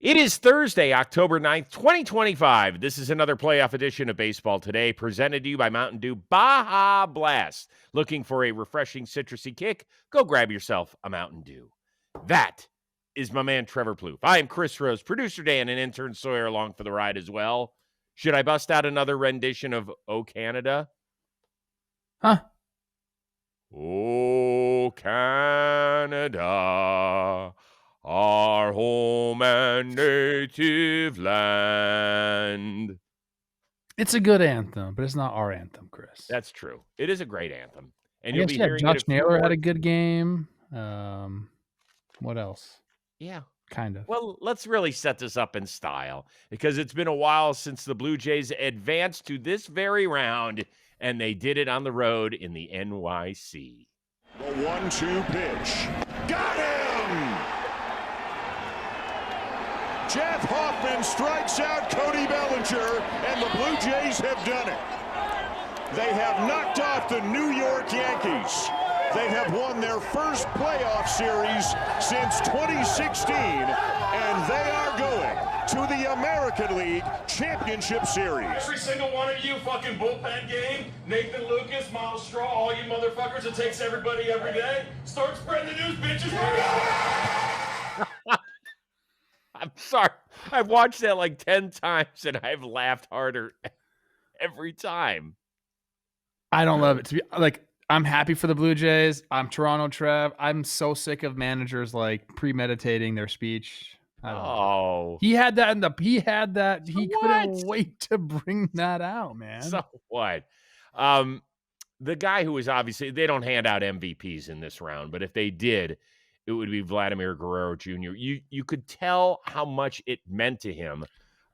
It is Thursday, October 9th, 2025. This is another playoff edition of Baseball Today, presented to you by Mountain Dew Baja Blast. Looking for a refreshing citrusy kick? Go grab yourself a Mountain Dew. That is my man Trevor Plouffe. I am Chris Rose, producer Dan, and intern Sawyer along for the ride as well. Should I bust out another rendition of "O Canada"? Huh? O Canada, our home and native land. It's a good anthem, but it's not our anthem, Chris. That's true. It is a great anthem. And I you'll guess be hearing Josh it a few Naylor had more. a good game. What else? Yeah. Kind of. Well, let's really set this up in style because it's been a while since the Blue Jays advanced to this very round, and they did it on the road in the NYC. The 1-2 pitch. Got him! Jeff Hoffman strikes out Cody Bellinger, and the Blue Jays have done it. They have knocked off the New York Yankees. They have won their first playoff series since 2016, and they are going to the American League Championship Series. Every single one of you fucking bullpen game, Nathan Lucas, Miles Straw, all you motherfuckers, it takes everybody every day. Start spreading the news, bitches. I'm sorry. I've watched that like 10 times, and I've laughed harder every time. I don't love it. To be like, I'm happy for the Blue Jays. I'm Toronto Trev. I'm so sick of managers like premeditating their speech. I don't know. He had that he couldn't wait to bring that out, man. So what? The guy who was obviously, they don't hand out MVPs in this round, but if they did, it would be Vladimir Guerrero Jr. You could tell how much it meant to him.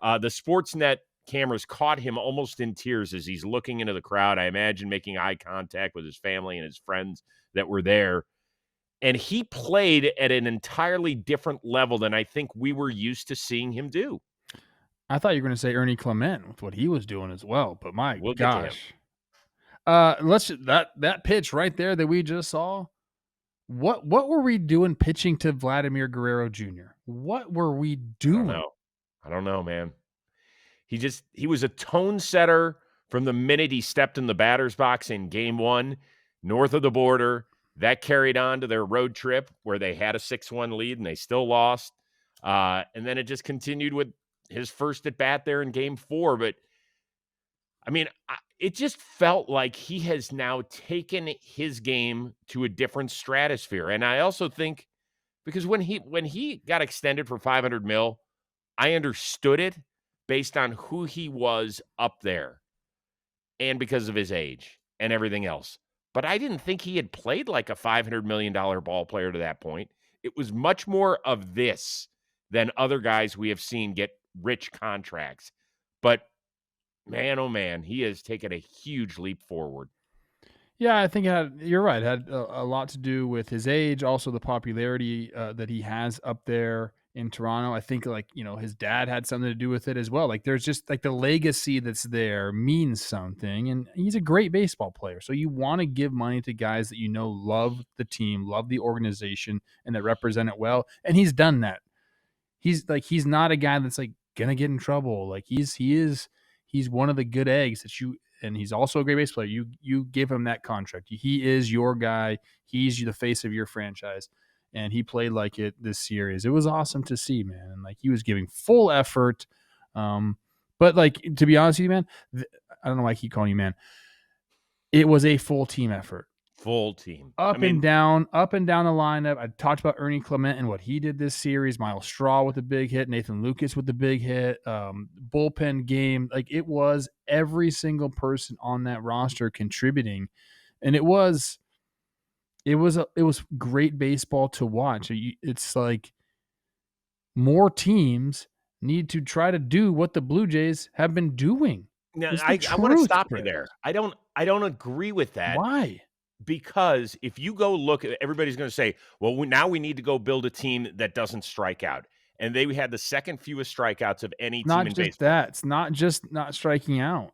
The Sportsnet cameras caught him almost in tears as he's looking into the crowd. I imagine making eye contact with his family and his friends that were there. And he played at an entirely different level than I think we were used to seeing him do. I thought you were going to say Ernie Clement with what he was doing as well, but we'll gosh. That pitch right there that we just saw. What were we doing pitching to Vladimir Guerrero Jr.? What were we doing? I don't know, man. He was a tone setter from the minute he stepped in the batter's box in game one, north of the border. That carried on to their road trip where they had a 6-1 lead and they still lost. And then it just continued with his first at bat there in game four. But I mean, it just felt like he has now taken his game to a different stratosphere. And I also think because when he got extended for $500 million, I understood it based on who he was up there and because of his age and everything else. But I didn't think he had played like a $500 million ball player to that point. It was much more of this than other guys we have seen get rich contracts. But man, oh man, he has taken a huge leap forward. Yeah, I think you're right. It had a lot to do with his age, also the popularity that he has up there in Toronto. I think his dad had something to do with it as well. Like there's just like the legacy that's there means something, and he's a great baseball player. So you want to give money to guys that love the team, love the organization, and that represent it well. And he's done that. He's not a guy that's like gonna get in trouble. Like he's one of the good eggs that and he's also a great base player. You give him that contract. He is your guy. He's the face of your franchise. And he played like it this series. It was awesome to see, man. And like he was giving full effort. But like to be honest with you, man, I don't know why I keep calling you man. It was a full team effort. Full team. Up and down the lineup. I talked about Ernie Clement and what he did this series. Miles Straw with a big hit. Nathan Lucas with the big hit. Bullpen game. Like it was every single person on that roster contributing. And it was great baseball to watch. It's like more teams need to try to do what the Blue Jays have been doing. Now, I want to stop you there. I don't agree with that. Why? Because if you go look, everybody's going to say, well, now we need to go build a team that doesn't strike out. And they had the second fewest strikeouts of any team in baseball. Not just that. It's not just not striking out.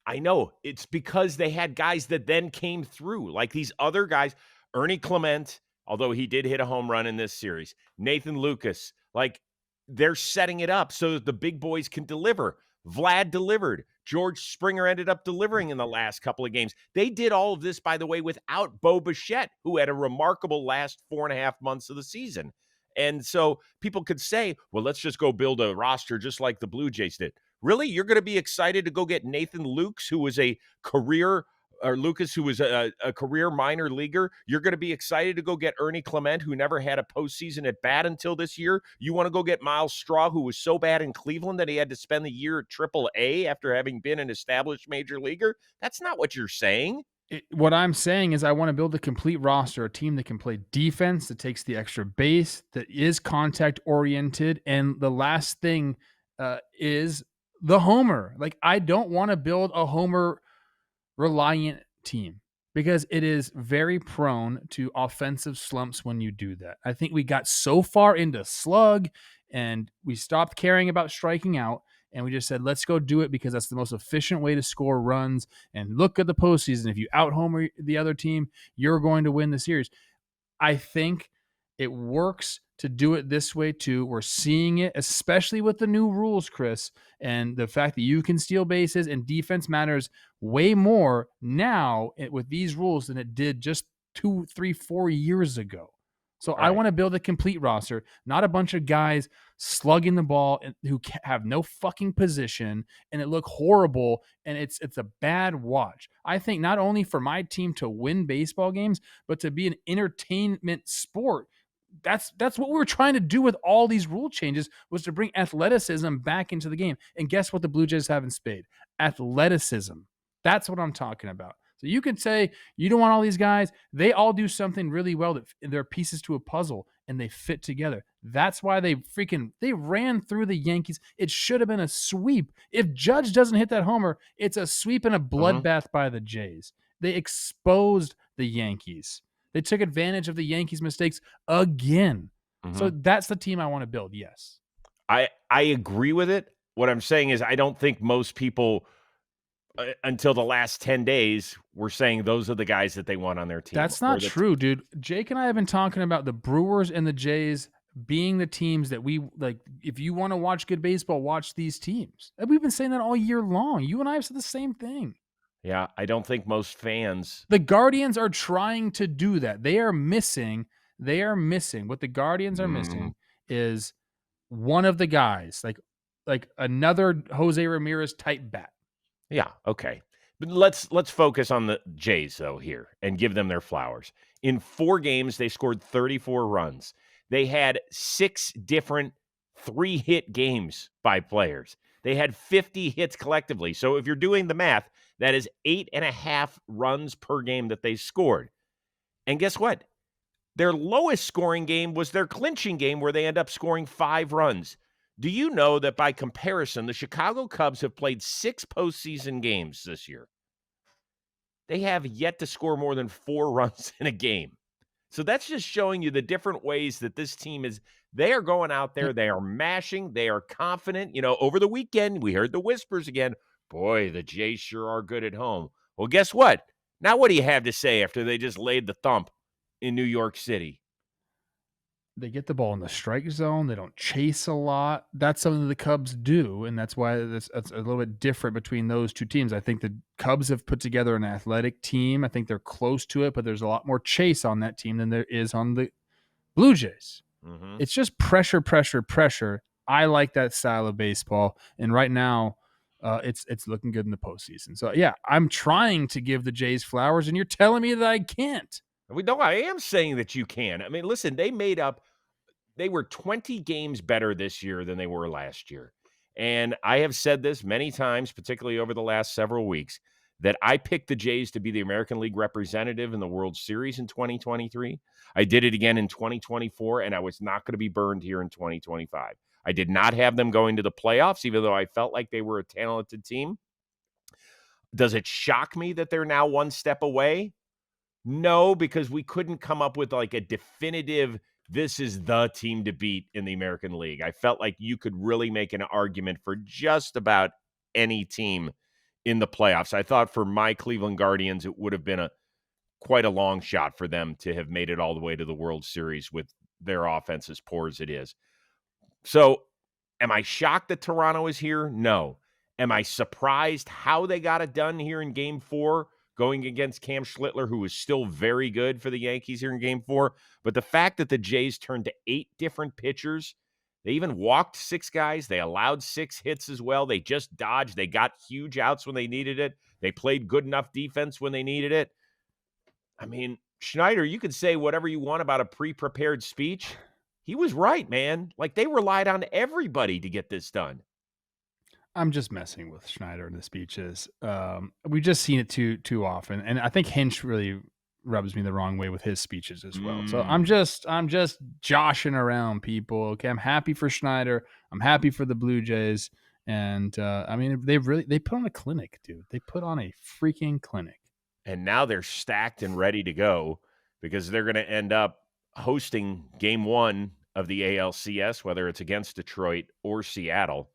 I know. It's because they had guys that then came through. Like these other guys, Ernie Clement, although he did hit a home run in this series. Nathan Lucas. Like they're setting it up so that the big boys can deliver. Vlad delivered. George Springer ended up delivering in the last couple of games. They did all of this, by the way, without Bo Bichette, who had a remarkable last 4.5 months of the season. And so people could say, well, let's just go build a roster just like the Blue Jays did. Really? You're going to be excited to go get Nathan Lukes, who was a career Lucas, who was a career minor leaguer. You're going to be excited to go get Ernie Clement, who never had a postseason at bat until this year. You want to go get Miles Straw, who was so bad in Cleveland that he had to spend the year at Triple-A after having been an established major leaguer. That's not what you're saying. What I'm saying is I want to build a complete roster, a team that can play defense, that takes the extra base, that is contact oriented. And the last thing is the homer. Like, I don't want to build a homer reliant team because it is very prone to offensive slumps when you do that. I think we got so far into slug and we stopped caring about striking out. And we just said, let's go do it because that's the most efficient way to score runs. And look at the postseason. If you out homer the other team, you're going to win the series. I think it works to do it this way too. We're seeing it, especially with the new rules, Chris, and the fact that you can steal bases and defense matters way more now with these rules than it did just 2, 3, 4 years ago. So I want to build a complete roster, not a bunch of guys slugging the ball who have no fucking position and it look horrible and it's a bad watch. I think not only for my team to win baseball games, but to be an entertainment sport. That's what we were trying to do with all these rule changes, was to bring athleticism back into the game. And guess what the Blue Jays have in spade? Athleticism. That's what I'm talking about. So you can say you don't want all these guys. They all do something really well that they're pieces to a puzzle and they fit together. That's why they ran through the Yankees. It should have been a sweep. If Judge doesn't hit that homer, it's a sweep and a bloodbath by the Jays. They exposed the Yankees. They took advantage of the Yankees' mistakes again. So that's the team I want to build, yes. I agree with it. What I'm saying is I don't think most people until the last 10 days were saying those are the guys that they want on their team. That's not true, dude. Jake and I have been talking about the Brewers and the Jays being the teams that we like. If you want to watch good baseball, watch these teams. And we've been saying that all year long. You and I have said the same thing. Yeah, I don't think most fans. The Guardians are trying to do that. They are missing. What the Guardians are missing is one of the guys, like another Jose Ramirez type bat. Yeah, okay. But let's focus on the Jays, though, here and give them their flowers. In 4 games, they scored 34 runs. They had 6 different 3-hit games by players. They had 50 hits collectively. So if you're doing the math, that is 8.5 runs per game that they scored. And guess what? Their lowest scoring game was their clinching game where they end up scoring 5 runs. Do you know that by comparison, the Chicago Cubs have played 6 postseason games this year? They have yet to score more than 4 runs in a game. So that's just showing you the different ways that this team is. They are going out there. They are mashing. They are confident. You know, over the weekend, we heard the whispers again. Boy, the Jays sure are good at home. Well, guess what? Now what do you have to say after they just laid the thump in New York City? They get the ball in the strike zone. They don't chase a lot. That's something that the Cubs do, and that's why it's a little bit different between those two teams. I think the Cubs have put together an athletic team. I think they're close to it, but there's a lot more chase on that team than there is on the Blue Jays. It's just pressure, pressure, pressure. I like that style of baseball, and right now it's looking good in the postseason. So, yeah, I'm trying to give the Jays flowers, and you're telling me that I can't. No, I am saying that you can. I mean, listen, they were 20 games better this year than they were last year. And I have said this many times, particularly over the last several weeks, that I picked the Jays to be the American League representative in the World Series in 2023. I did it again in 2024, and I was not going to be burned here in 2025. I did not have them going to the playoffs, even though I felt like they were a talented team. Does it shock me that they're now one step away? No, because we couldn't come up with like a definitive, this is the team to beat in the American League. I felt like you could really make an argument for just about any team in the playoffs. I thought for my Cleveland Guardians, it would have been quite a long shot for them to have made it all the way to the World Series with their offense as poor as it is. So Am I shocked that Toronto is here? No. Am I surprised how they got it done here in Game 4, going against Cam Schlittler, who is still very good for the Yankees here in Game 4? But the fact that the Jays turned to 8 different pitchers, they even walked 6 guys. They allowed 6 hits as well. They just dodged. They got huge outs when they needed it. They played good enough defense when they needed it. I mean, Schneider, you could say whatever you want about a pre-prepared speech. He was right, man. Like, they relied on everybody to get this done. I'm just messing with Schneider in the speeches. We've just seen it too often, and I think Hinch really rubs me the wrong way with his speeches as well. So I'm just joshing around people. Okay, I'm happy for Schneider. I'm happy for the Blue Jays, and I mean they put on a clinic, dude. They put on a freaking clinic. And now they're stacked and ready to go because they're going to end up hosting Game 1 of the ALCS, whether it's against Detroit or Seattle.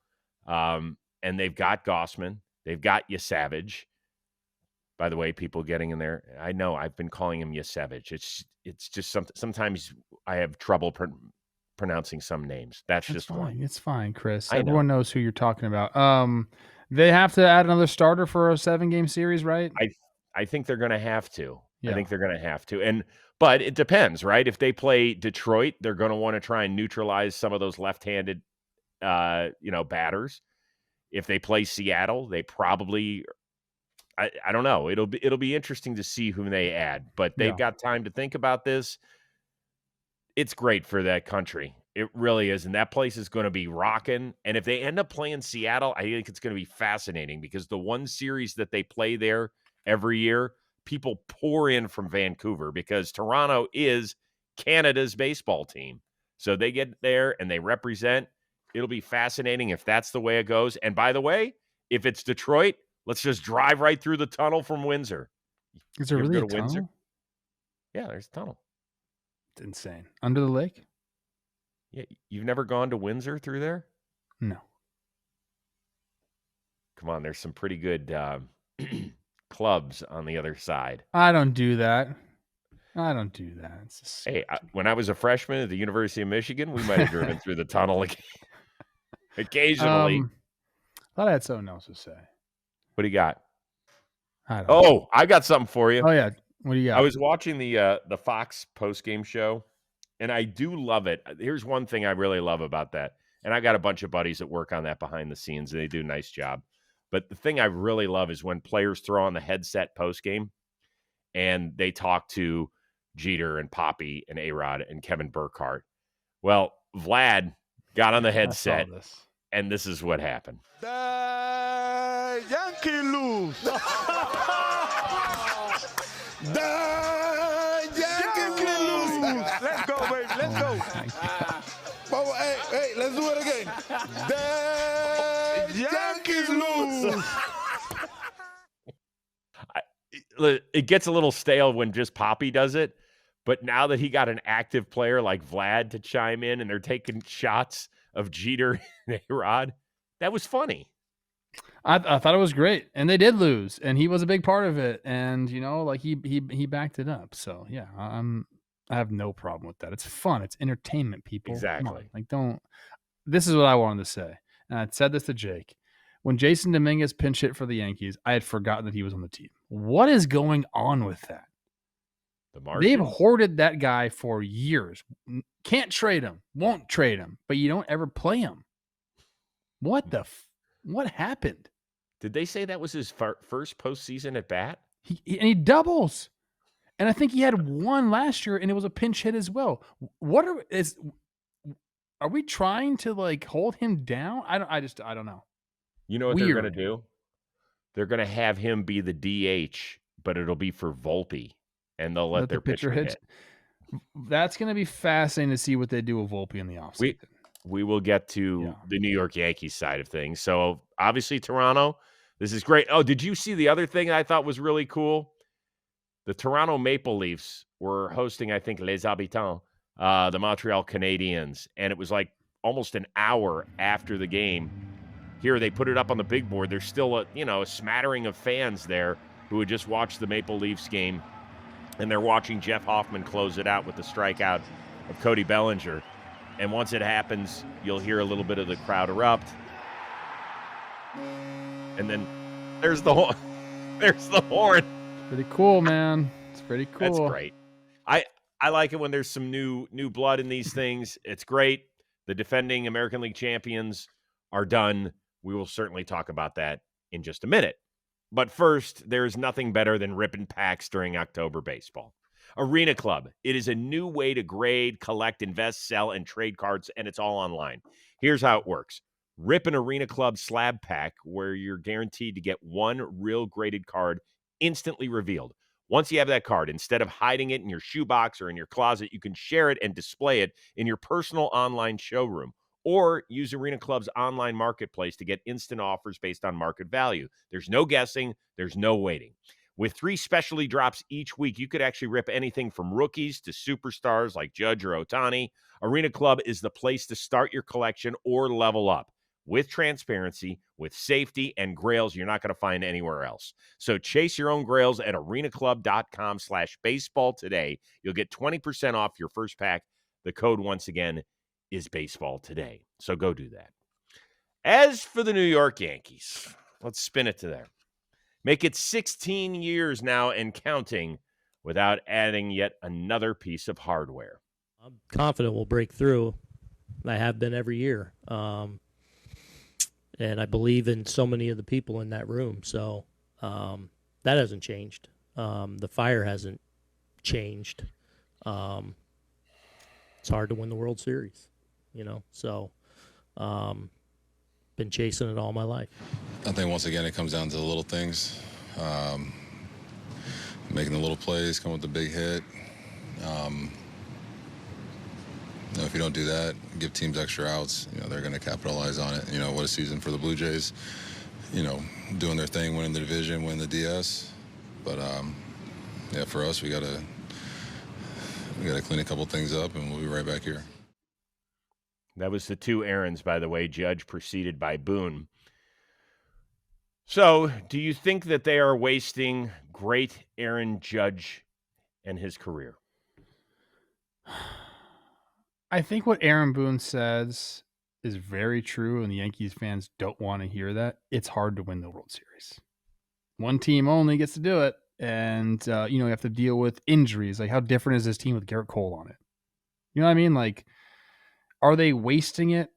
And they've got Gossman. They've got Yasavage. By the way, people getting in there, I know I've been calling him Yasavage. It's just sometimes I have trouble pronouncing some names. That's just fine. one. It's fine, Chris. I know. Everyone knows who you're talking about. They have to add another starter for a 7-game series, right? I think they're going to have to. Yeah. I think they're going to have to. But it depends, right? If they play Detroit, they're going to want to try and neutralize some of those left-handed, batters. If they play Seattle, they probably, I don't know. It'll be interesting to see whom they add. But they've got time to think about this. It's great for that country. It really is. And that place is going to be rocking. And if they end up playing Seattle, I think it's going to be fascinating because the one series that they play there every year, people pour in from Vancouver because Toronto is Canada's baseball team. So they get there and they represent. It'll be fascinating if that's the way it goes. And by the way, if it's Detroit, let's just drive right through the tunnel from Windsor. Is there really a tunnel? Windsor? Yeah, there's a tunnel. It's insane. Under the lake? Yeah, you've never gone to Windsor through there? No. Come on, there's some pretty good clubs on the other side. I don't do that. It's just hey, when I was a freshman at the University of Michigan, we might have driven through the tunnel occasionally. Thought I had something else to say. What do you got? I don't know. I got something for you. Oh yeah, what do you got? I was watching the Fox postgame show, and I do love it. Here's one thing I really love about that, and I got a bunch of buddies that work on that behind the scenes, and they do a nice job. But the thing I really love is when players throw on the headset postgame, and they talk to Jeter and Poppy and A-Rod and Kevin Burkhardt. Well, Vlad got on the headset, and this is what happened. The Yankees lose. The Yankees lose. Let's go, baby. Let's go. Oh, hey, let's do it again. The Yankees lose. It gets a little stale when just Poppy does it, but now that he got an active player like Vlad to chime in and they're taking shots of Jeter and A-Rod, that was funny. I thought it was great, and they did lose, and he was a big part of it, and he backed it up. So yeah, I have no problem with that. It's fun. It's entertainment, people. Exactly. This is what I wanted to say, and I said this to Jake. When Jason Dominguez pinch hit for the Yankees, I had forgotten that he was on the team. What is going on with that? They've hoarded that guy for years. Can't trade him. Won't trade him. But you don't ever play him. What happened? Did they say that was his first postseason at bat? He doubles. And I think he had one last year, and it was a pinch hit as well. Are we trying to hold him down? I don't know. You know what they're going to do? They're going to have him be the DH, but it'll be for Volpe, and they'll let their pitcher hit. That's going to be fascinating to see what they do with Volpe in the offseason. We will get to the New York Yankees side of things. So, obviously, Toronto, this is great. Oh, did you see the other thing I thought was really cool? The Toronto Maple Leafs were hosting, I think, Les Habitants, the Montreal Canadiens, and it was like almost an hour after the game. Here, they put it up on the big board. There's still a smattering of fans there who had just watched the Maple Leafs game, and they're watching Jeff Hoffman close it out with the strikeout of Cody Bellinger. And once it happens, you'll hear a little bit of the crowd erupt. And then there's the horn. There's the horn. Pretty cool, man. It's pretty cool. That's great. I like it when there's some new blood in these things. It's great. The defending American League champions are done. We will certainly talk about that in just a minute. But first, there's nothing better than ripping packs during October baseball. Arena Club. It is a new way to grade, collect, invest, sell, and trade cards, and it's all online. Here's how it works. Rip an Arena Club slab pack where you're guaranteed to get one real graded card instantly revealed. Once you have that card, instead of hiding it in your shoebox or in your closet, you can share it and display it in your personal online showroom. Or use Arena Club's online marketplace to get instant offers based on market value. There's no guessing. There's no waiting. With 3 specialty drops each week, you could actually rip anything from rookies to superstars like Judge or Ohtani. Arena Club is the place to start your collection or level up. With transparency, with safety, and grails you're not going to find anywhere else. So chase your own grails at arenaclub.com/baseball today. You'll get 20% off your first pack. The code, once again, is baseball today. So go do that. As for the New York Yankees, let's spin it to there. Make it 16 years now and counting without adding yet another piece of hardware. I'm confident we'll break through. I have been every year. And I believe in so many of the people in that room. So that hasn't changed. The fire hasn't changed. It's hard to win the World Series, So been chasing it all my life. I think once again it comes down to the little things. Making the little plays, come with the big hit. If you don't do that, give teams extra outs, they're going to capitalize on it. What a season for the Blue Jays, doing their thing, winning the division, winning the DS. But, for us, we got to clean a couple things up, and we'll be right back here. That was the 2 errands, by the way, Judge, preceded by Boone. So, do you think that they are wasting great Aaron Judge and his career? I think what Aaron Boone says is very true, and the Yankees fans don't want to hear that. It's hard to win the World Series. One team only gets to do it, and you have to deal with injuries. Like, how different is this team with Garrett Cole on it? You know what I mean? Like, are they wasting it?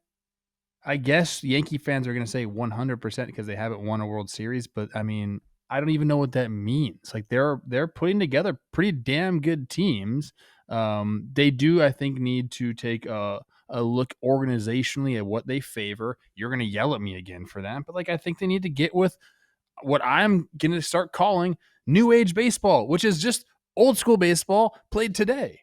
I guess Yankee fans are going to say 100% because they haven't won a World Series, but I mean, I don't even know what that means. Like, they're putting together pretty damn good teams. They do, I think, need to take a look organizationally at what they favor. You're going to yell at me again for that, but I think they need to get with what I'm going to start calling new age baseball, which is just old school baseball played today.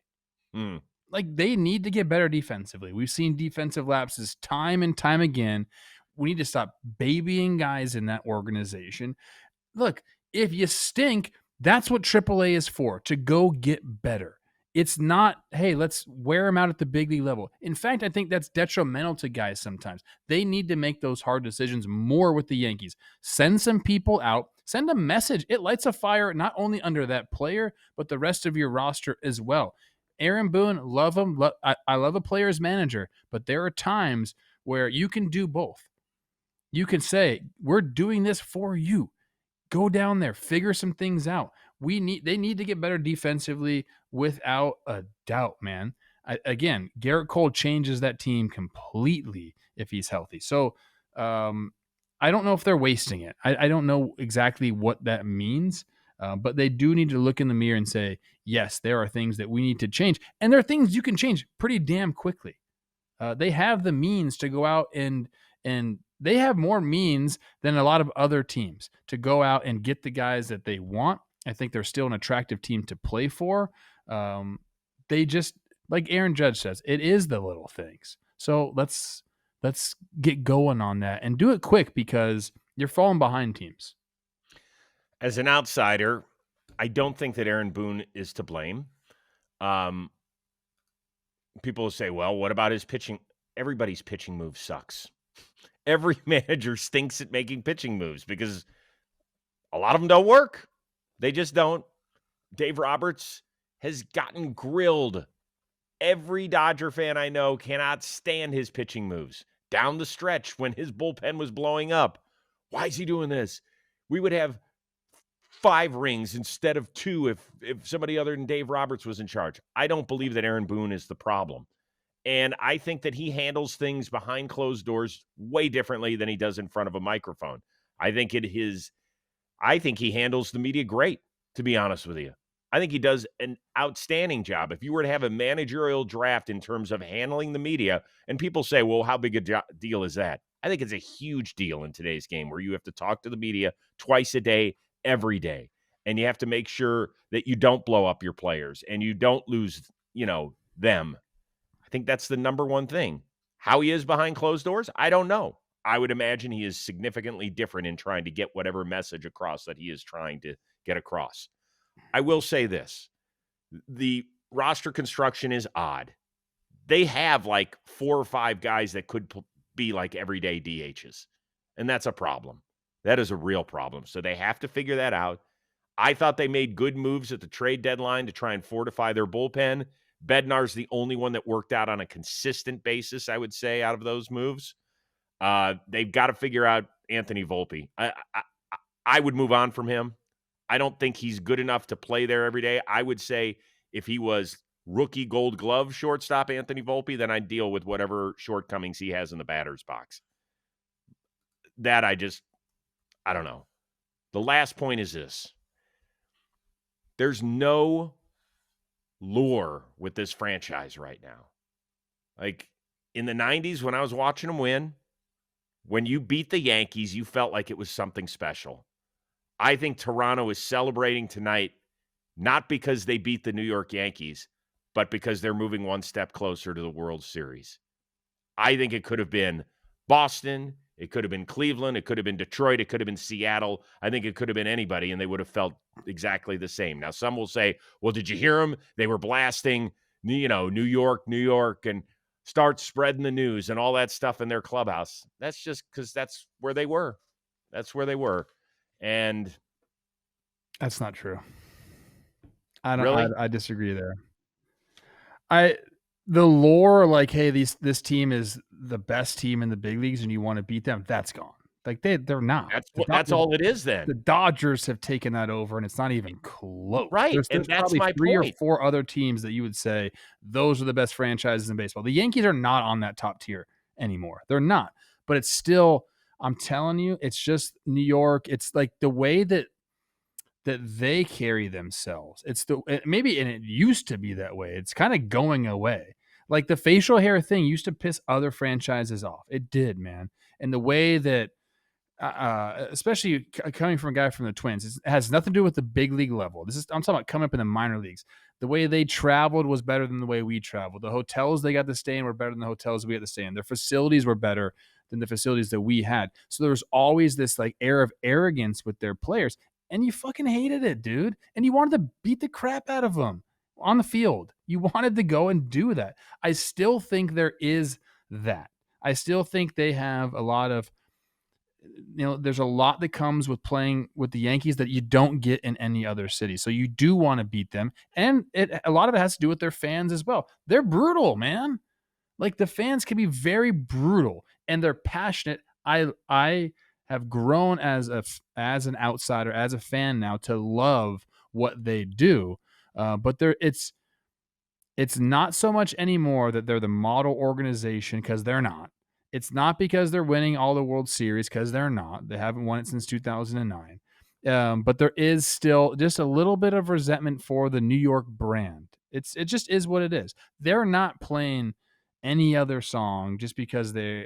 They need to get better defensively. We've seen defensive lapses time and time again. We need to stop babying guys in that organization. Look, if you stink, that's what AAA is for, to go get better. It's not, hey, let's wear them out at the big league level. In fact, I think that's detrimental to guys sometimes. They need to make those hard decisions more with the Yankees. Send some people out. Send a message. It lights a fire not only under that player, but the rest of your roster as well. Aaron Boone, love him. I love a player's manager, but there are times where you can do both. You can say, we're doing this for you. Go down there, figure some things out. They need to get better defensively without a doubt, man. Again, Garrett Cole changes that team completely if he's healthy. So I don't know if they're wasting it. I don't know exactly what that means, but they do need to look in the mirror and say, yes, there are things that we need to change. And there are things you can change pretty damn quickly. They have the means to go out and they have more means than a lot of other teams to go out and get the guys that they want. I think they're still an attractive team to play for. They just, like Aaron Judge says, it is the little things. So let's get going on that and do it quick because you're falling behind teams. As an outsider, I don't think that Aaron Boone is to blame. People will say, well, what about his pitching? Everybody's pitching move sucks. Every manager stinks at making pitching moves because a lot of them don't work. They just don't. Dave Roberts has gotten grilled Every Dodger fan I know cannot stand his pitching moves. Down the stretch when his bullpen was blowing up. Why is he doing this? We would have 5 rings instead of 2 if somebody other than Dave Roberts was in charge. I don't believe that Aaron Boone is the problem. And I think that he handles things behind closed doors way differently than he does in front of a microphone. I think he handles the media great, to be honest with you. I think he does an outstanding job. If you were to have a managerial draft in terms of handling the media, and people say, well, how big a deal is that? I think it's a huge deal in today's game where you have to talk to the media twice a day, every day. And you have to make sure that you don't blow up your players and you don't lose, them. I think that's the number one thing. How he is behind closed doors, I don't know. I would imagine he is significantly different in trying to get whatever message across that he is trying to get across. I will say this. The roster construction is odd. They have like 4 or 5 guys that could be like everyday DHs, and that's a problem. That is a real problem. So they have to figure that out. I thought they made good moves at the trade deadline to try and fortify their bullpen. Bednar's the only one that worked out on a consistent basis, I would say, out of those moves. They've got to figure out Anthony Volpe. I would move on from him. I don't think he's good enough to play there every day. I would say if he was rookie Gold Glove shortstop Anthony Volpe, then I'd deal with whatever shortcomings he has in the batter's box. That I don't know. The last point is this. There's no lure with this franchise right now. Like in the 90s when I was watching them win, when you beat the Yankees, you felt like it was something special. I think Toronto is celebrating tonight, not because they beat the New York Yankees, but because they're moving one step closer to the World Series. I think it could have been Boston. It could have been Cleveland. It could have been Detroit. It could have been Seattle. I think it could have been anybody, and they would have felt exactly the same. Now, some will say, well, did you hear them? They were blasting, New York, and start spreading the news and all that stuff in their clubhouse. That's just because that's where they were. That's where they were. And that's not true. I don't. Really? I disagree there. The lore, like, hey, this team is the best team in the big leagues, and you want to beat them. That's gone. Like they're not. That's all it is. Then the Dodgers have taken that over, and it's not even close. Right, There's and that's probably my 3 point. or 4 other teams that you would say those are the best franchises in baseball. The Yankees are not on that top tier anymore. They're not. But it's still, I'm telling you, it's just New York. It's like the way that they carry themselves. And it used to be that way. It's kind of going away. Like the facial hair thing used to piss other franchises off. It did, man. And the way that, especially coming from a guy from the Twins, it has nothing to do with the big league level. I'm talking about coming up in the minor leagues. The way they traveled was better than the way we traveled. The hotels they got to stay in were better than the hotels we had to stay in. Their facilities were better than the facilities that we had. So there was always this like air of arrogance with their players. And you fucking hated it, dude. And you wanted to beat the crap out of them on the field. You wanted to go and do that. I still think there is that. I still think they have a lot of, there's a lot that comes with playing with the Yankees that you don't get in any other city. So you do want to beat them. And a lot of it has to do with their fans as well. They're brutal, man. Like the fans can be very brutal and they're passionate. I have grown as an outsider, as a fan now, to love what they do. But it's not so much anymore that they're the model organization, because they're not. It's not because they're winning all the World Series, because they're not. They haven't won it since 2009. But there is still just a little bit of resentment for the New York brand. It just is what it is. They're not playing any other song just because they,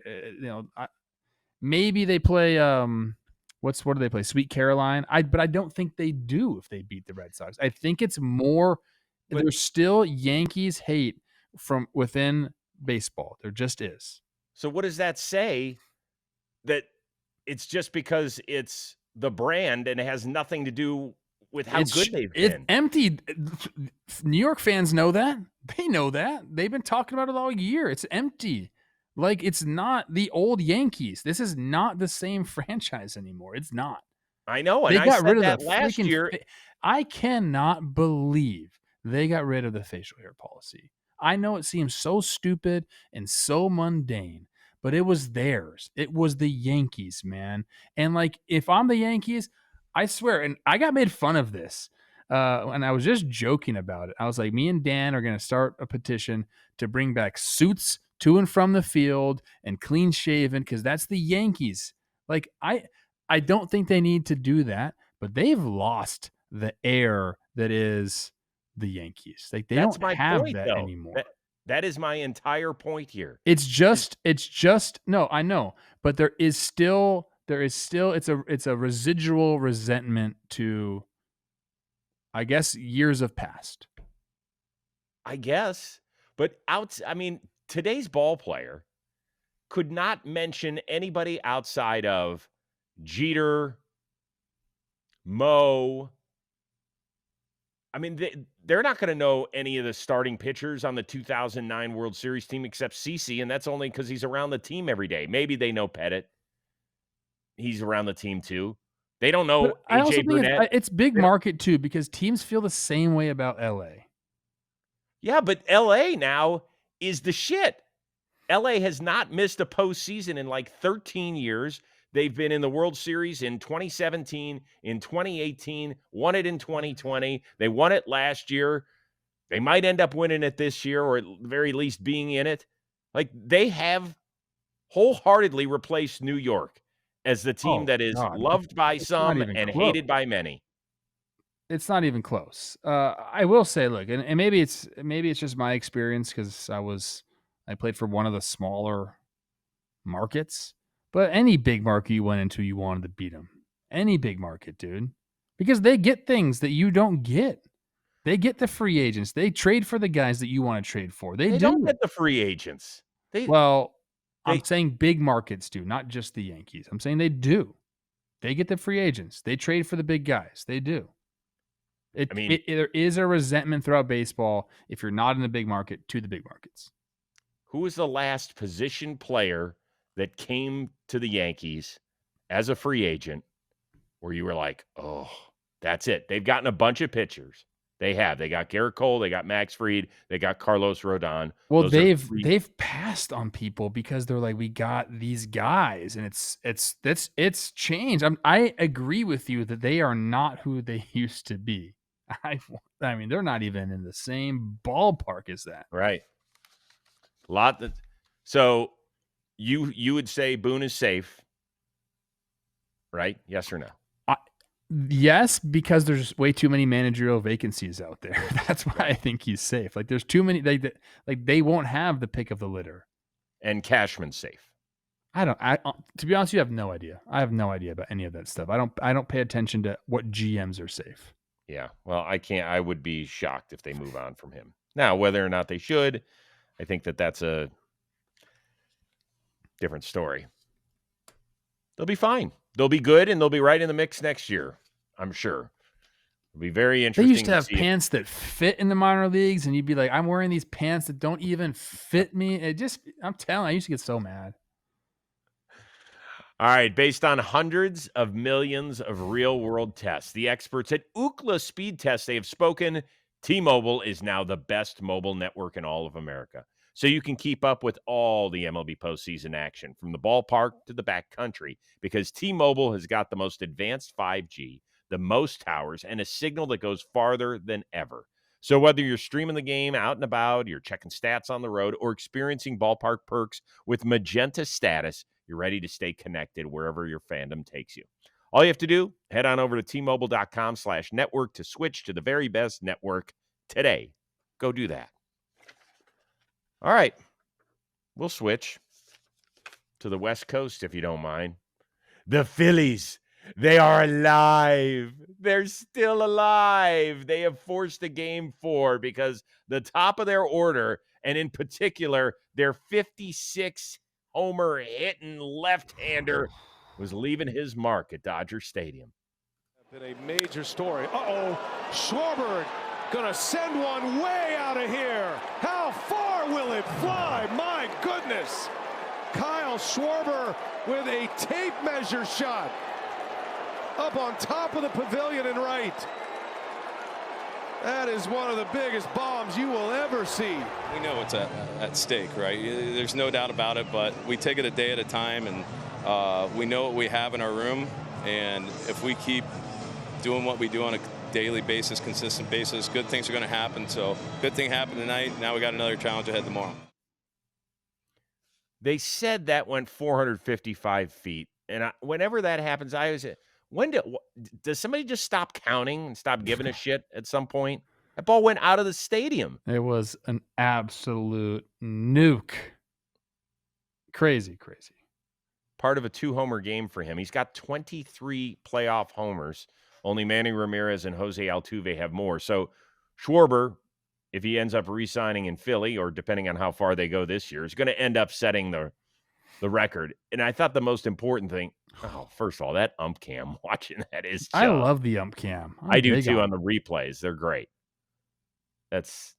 maybe they play what do they play? Sweet Caroline. But I don't think they do if they beat the Red Sox. I think it's more. There's still Yankees hate from within baseball. There just is. So what does that say? That it's just because it's the brand and it has nothing to do with how good they've been. It's empty. New York fans know that. They know that. They've been talking about it all year. It's empty. Like, it's not the old Yankees. This is not the same franchise anymore. It's not. I know. And they got rid of that the last year. I cannot believe they got rid of the facial hair policy. I know it seems so stupid and so mundane, but it was theirs. It was the Yankees, man. And like, if I'm the Yankees, I swear, and I got made fun of this. And I was just joking about it. I was like, me and Dan are going to start a petition to bring back suits to and from the field and clean shaven, because that's the Yankees. Like, I don't think they need to do that, but they've lost the air that is the Yankees. Like, they That's don't my have point, that though. anymore. That is my entire point here. It's just no, I know, but it's a residual resentment to, I guess, years of past. I guess. But I mean, today's ball player could not mention anybody outside of Jeter, Mo. I mean, they're not going to know any of the starting pitchers on the 2009 World Series team except CeCe, and that's only because he's around the team every day. Maybe they know Pettit. He's around the team too. They don't know But I also AJ think Burnett. it's big market too, because teams feel the same way about LA. Yeah, but LA now is the shit. LA has not missed a postseason in like 13 years. They've been in the World Series in 2017, in 2018, won it in 2020. They won it last year. They might end up winning it this year, or at the very least being in it. Like, they have wholeheartedly replaced New York as the team that is loved by some and hated by many. It's not even close. I will say, look, and maybe it's just my experience, because I played for one of the smaller markets, but any big market you went into, you wanted to beat them. Any big market, dude, because they get things that you don't get. They get the free agents. They trade for the guys that you want to trade for. They don't get the free agents. I'm saying big markets do, not just the Yankees. I'm saying they do. They get the free agents. They trade for the big guys. They do. There is a resentment throughout baseball, if you're not in the big market, to the big markets. Who was the last position player that came to the Yankees as a free agent where you were like, oh, that's it? They've gotten a bunch of pitchers. They have. They got Garrett Cole. They got Max Fried. They got Carlos Rodon. Well, they've passed on people because they're like, we got these guys, and it's changed. I agree with you that they are not who they used to be. I mean, they're not even in the same ballpark as that. Right. So you would say Boone is safe, right? Yes or no? Yes, because there's way too many managerial vacancies out there. That's why I think he's safe. Like, there's too many. They won't have the pick of the litter. And Cashman's safe. To be honest, you have no idea. I have no idea about any of that stuff. I don't pay attention to what GMs are safe. Yeah. Well, I would be shocked if they move on from him. Now, whether or not they should, I think that's a different story. They'll be fine. They'll be good, and they'll be right in the mix next year, I'm sure. It'll be very interesting. They used to have pants that fit in the minor leagues, and you'd be like, I'm wearing these pants that don't even fit me. I'm telling you, I used to get so mad. All right, based on hundreds of millions of real-world tests, the experts at Ookla Speed Test, they have spoken. T-Mobile is now the best mobile network in all of America. So you can keep up with all the MLB postseason action from the ballpark to the backcountry, because T-Mobile has got the most advanced 5G, the most towers, and a signal that goes farther than ever. So whether you're streaming the game out and about, you're checking stats on the road, or experiencing ballpark perks with Magenta Status, you're ready to stay connected wherever your fandom takes you. All you have to do, head on over to T-Mobile.com/network to switch to the very best network today. Go do that. All right, we'll switch to the West Coast if you don't mind. The Phillies, they are alive. They're still alive. They have forced a Game 4 because the top of their order, and in particular, their 56-homer hitting left-hander, was leaving his mark at Dodger Stadium. Been a major story. Schwarber gonna send one way out of here. How far will it fly? My goodness. Kyle Schwarber with a tape measure shot up on top of the pavilion and right. That is one of the biggest bombs you will ever see. We know it's at stake, right? There's no doubt about it, but we take it a day at a time, and we know what we have in our room, and if we keep doing what we do on a daily basis, consistent basis, good things are going to happen. So good thing happened tonight. Now we got another challenge ahead tomorrow. They said that went 455 feet. And whenever that happens, I always say, does somebody just stop counting and stop giving a shit at some point? That ball went out of the stadium. It was an absolute nuke. Crazy. Part of a 2-homer game for him. He's got 23 playoff homers. Only Manny Ramirez and Jose Altuve have more. So Schwarber, if he ends up re-signing in Philly, or depending on how far they go this year, is going to end up setting the record. And I thought the most important thing, first of all, that ump cam, watching that is just, I love the ump cam. I do too on the replays. They're great. That's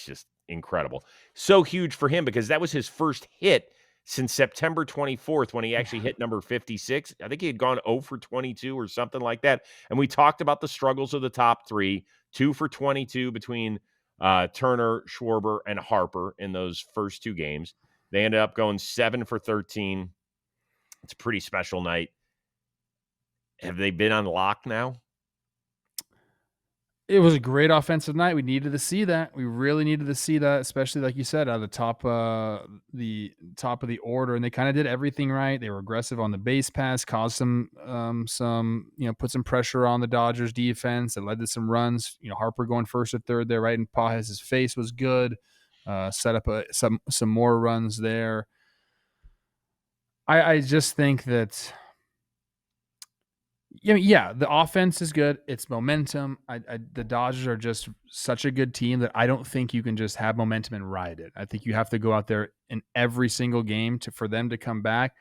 just incredible. So huge for him because that was his first hit since September 24th when he actually hit number 56. I think he had gone 0 for 22 or something like that. And we talked about the struggles of the top three, 2 for 22 between Turner, Schwarber, and Harper in those first two games. They ended up going 7 for 13. It's a pretty special night. Have they been on lock now? It was a great offensive night. We needed to see that. We really needed to see that, especially like you said, at the top of the order. And they kind of did everything right. They were aggressive on the base pass, caused some put some pressure on the Dodgers defense. That led to some runs. Harper going first or third there, right in Pages' face was good. Set up some more runs there. I just think that. Yeah, the offense is good. It's momentum. The Dodgers are just such a good team that I don't think you can just have momentum and ride it. I think you have to go out there in every single game for them to come back.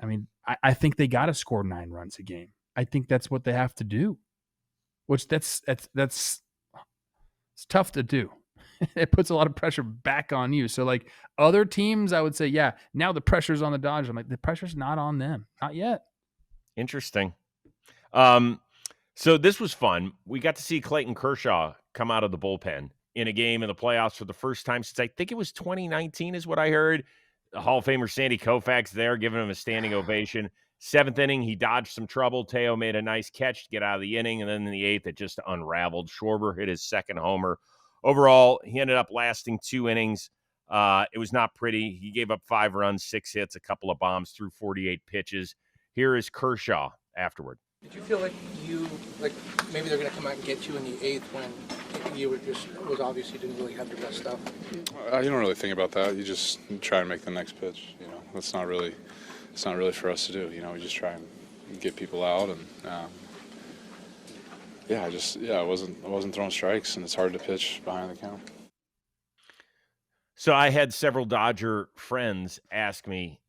I mean, I think they got to score 9 runs a game. I think that's what they have to do, which that's it's tough to do. It puts a lot of pressure back on you. So like other teams, I would say, yeah, now the pressure's on the Dodgers. I'm like, the pressure's not on them. Not yet. Interesting. So this was fun. We got to see Clayton Kershaw come out of the bullpen in a game in the playoffs for the first time since I think it was 2019 is what I heard. The Hall of Famer Sandy Koufax there giving him a standing ovation. 7th inning, he dodged some trouble. Teo made a nice catch to get out of the inning. And then in the 8th, it just unraveled. Schwarber hit his second homer. Overall, he ended up lasting 2 innings. It was not pretty. He gave up 5 runs, 6 hits, a couple of bombs, threw 48 pitches. Here is Kershaw afterward. Did you feel like maybe they're going to come out and get you in the 8th when you was obviously didn't really have your best stuff? You don't really think about that. You just try and make the next pitch. It's not really for us to do. We just try and get people out, and I wasn't throwing strikes, and it's hard to pitch behind the count. So I had several Dodger friends ask me,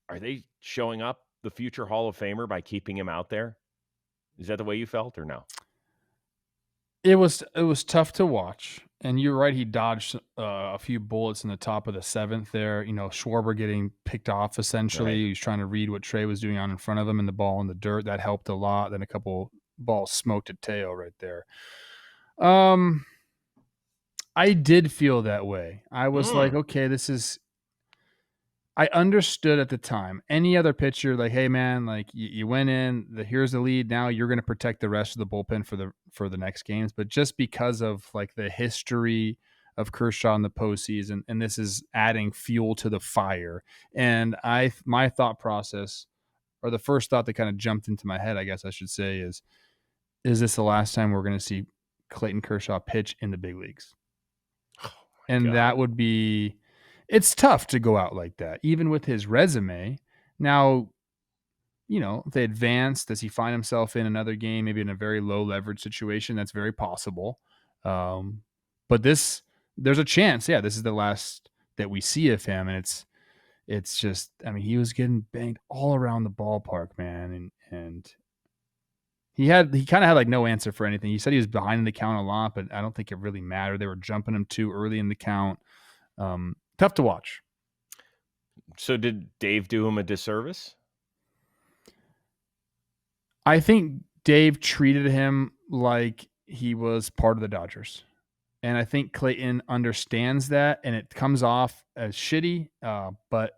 are they showing up the future Hall of Famer by keeping him out there? Is that the way you felt or no? It was tough to watch. And you're right. He dodged a few bullets in the top of the 7th there. Schwarber getting picked off essentially. Right. He was trying to read what Trey was doing on in front of him and the ball in the dirt. That helped a lot. Then a couple balls smoked at Teo right there. I did feel that way. I was like, okay, I understood at the time. Any other pitcher, like, hey man, like you went in, here's the lead. Now you're going to protect the rest of the bullpen for the next games. But just because of like the history of Kershaw in the postseason, and this is adding fuel to the fire. And my thought process, or the first thought that kind of jumped into my head, I guess I should say, is this the last time we're going to see Clayton Kershaw pitch in the big leagues? And God. That would be. It's tough to go out like that, even with his resume. Now, if they advance, does he find himself in another game, maybe in a very low leverage situation? That's very possible. But there's a chance. Yeah, this is the last that we see of him. And it's just, I mean, he was getting banged all around the ballpark, man. And he kind of had like no answer for anything. He said he was behind in the count a lot, but I don't think it really mattered. They were jumping him too early in the count. Tough to watch. So did Dave do him a disservice? I think Dave treated him like he was part of the Dodgers. And I think Clayton understands that, and it comes off as shitty, but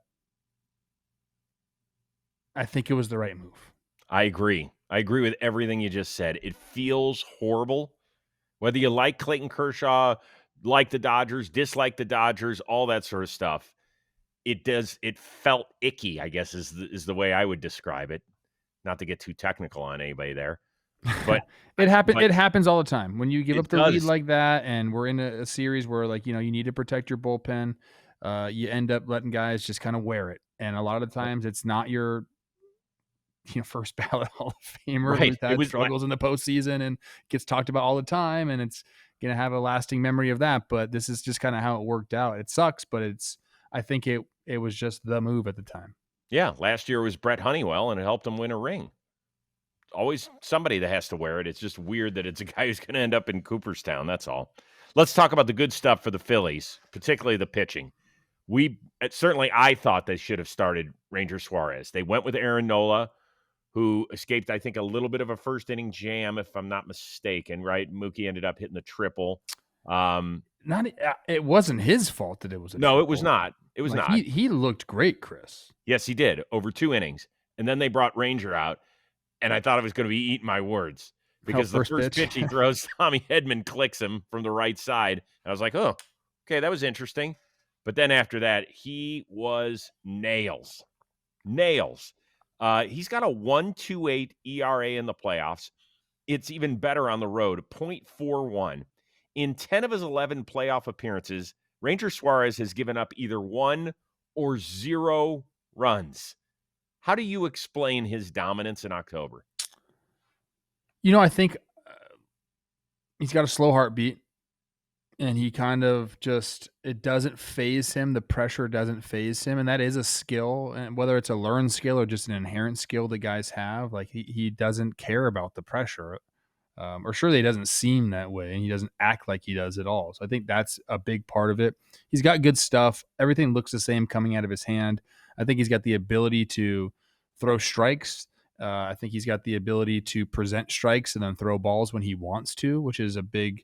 I think it was the right move. I agree. I agree with everything you just said. It feels horrible. Whether you like Clayton Kershaw, like the Dodgers, dislike the Dodgers, all that sort of stuff, it felt icky, I guess is the way I would describe it. Not to get too technical on anybody there. But it but happens all the time. When you give it up the lead does. like that, and we're in a series where, like, you need to protect your bullpen, you end up letting guys just kind of wear it. And a lot of times it's not your first ballot Hall of Famer Right. who's It had was struggles in the postseason and gets talked about all the time, and it's gonna have a lasting memory of that. But this is just kind of how it worked out. It sucks, but I think it was just the move at the time. Yeah, last year was Brett Honeywell, and it helped him win a ring. Always somebody that has to wear it. It's just weird that it's a guy who's going to end up in Cooperstown. That's all. Let's talk about the good stuff for the Phillies, particularly the pitching. Certainly, I thought they should have started Ranger Suarez. They went with Aaron Nola, who escaped, I think, a little bit of a first inning jam, if I'm not mistaken. Right, Mookie ended up hitting the triple. It wasn't his fault that it was. No, it was not. It was not. He looked great, Chris. Yes, he did over 2 innings, and then they brought Ranger out. And I thought I was going to be eating my words because the first pitch he throws, Tommy Edman clicks him from the right side. And I was like, oh, okay, that was interesting. But then after that, he was nails. Nails. He's got a 1.28 ERA in the playoffs. It's even better on the road, 0.41. In 10 of his 11 playoff appearances, Ranger Suarez has given up either 1 or 0 runs. How do you explain his dominance in October? I think he's got a slow heartbeat, and he kind of it doesn't phase him. The pressure doesn't phase him, and that is a skill. And whether it's a learned skill or just an inherent skill that guys have, like he doesn't care about the pressure, or surely he doesn't seem that way, and he doesn't act like he does at all. So I think that's a big part of it. He's got good stuff. Everything looks the same coming out of his hand. I think he's got the ability to throw strikes. I think he's got the ability to present strikes and then throw balls when he wants to, which is a big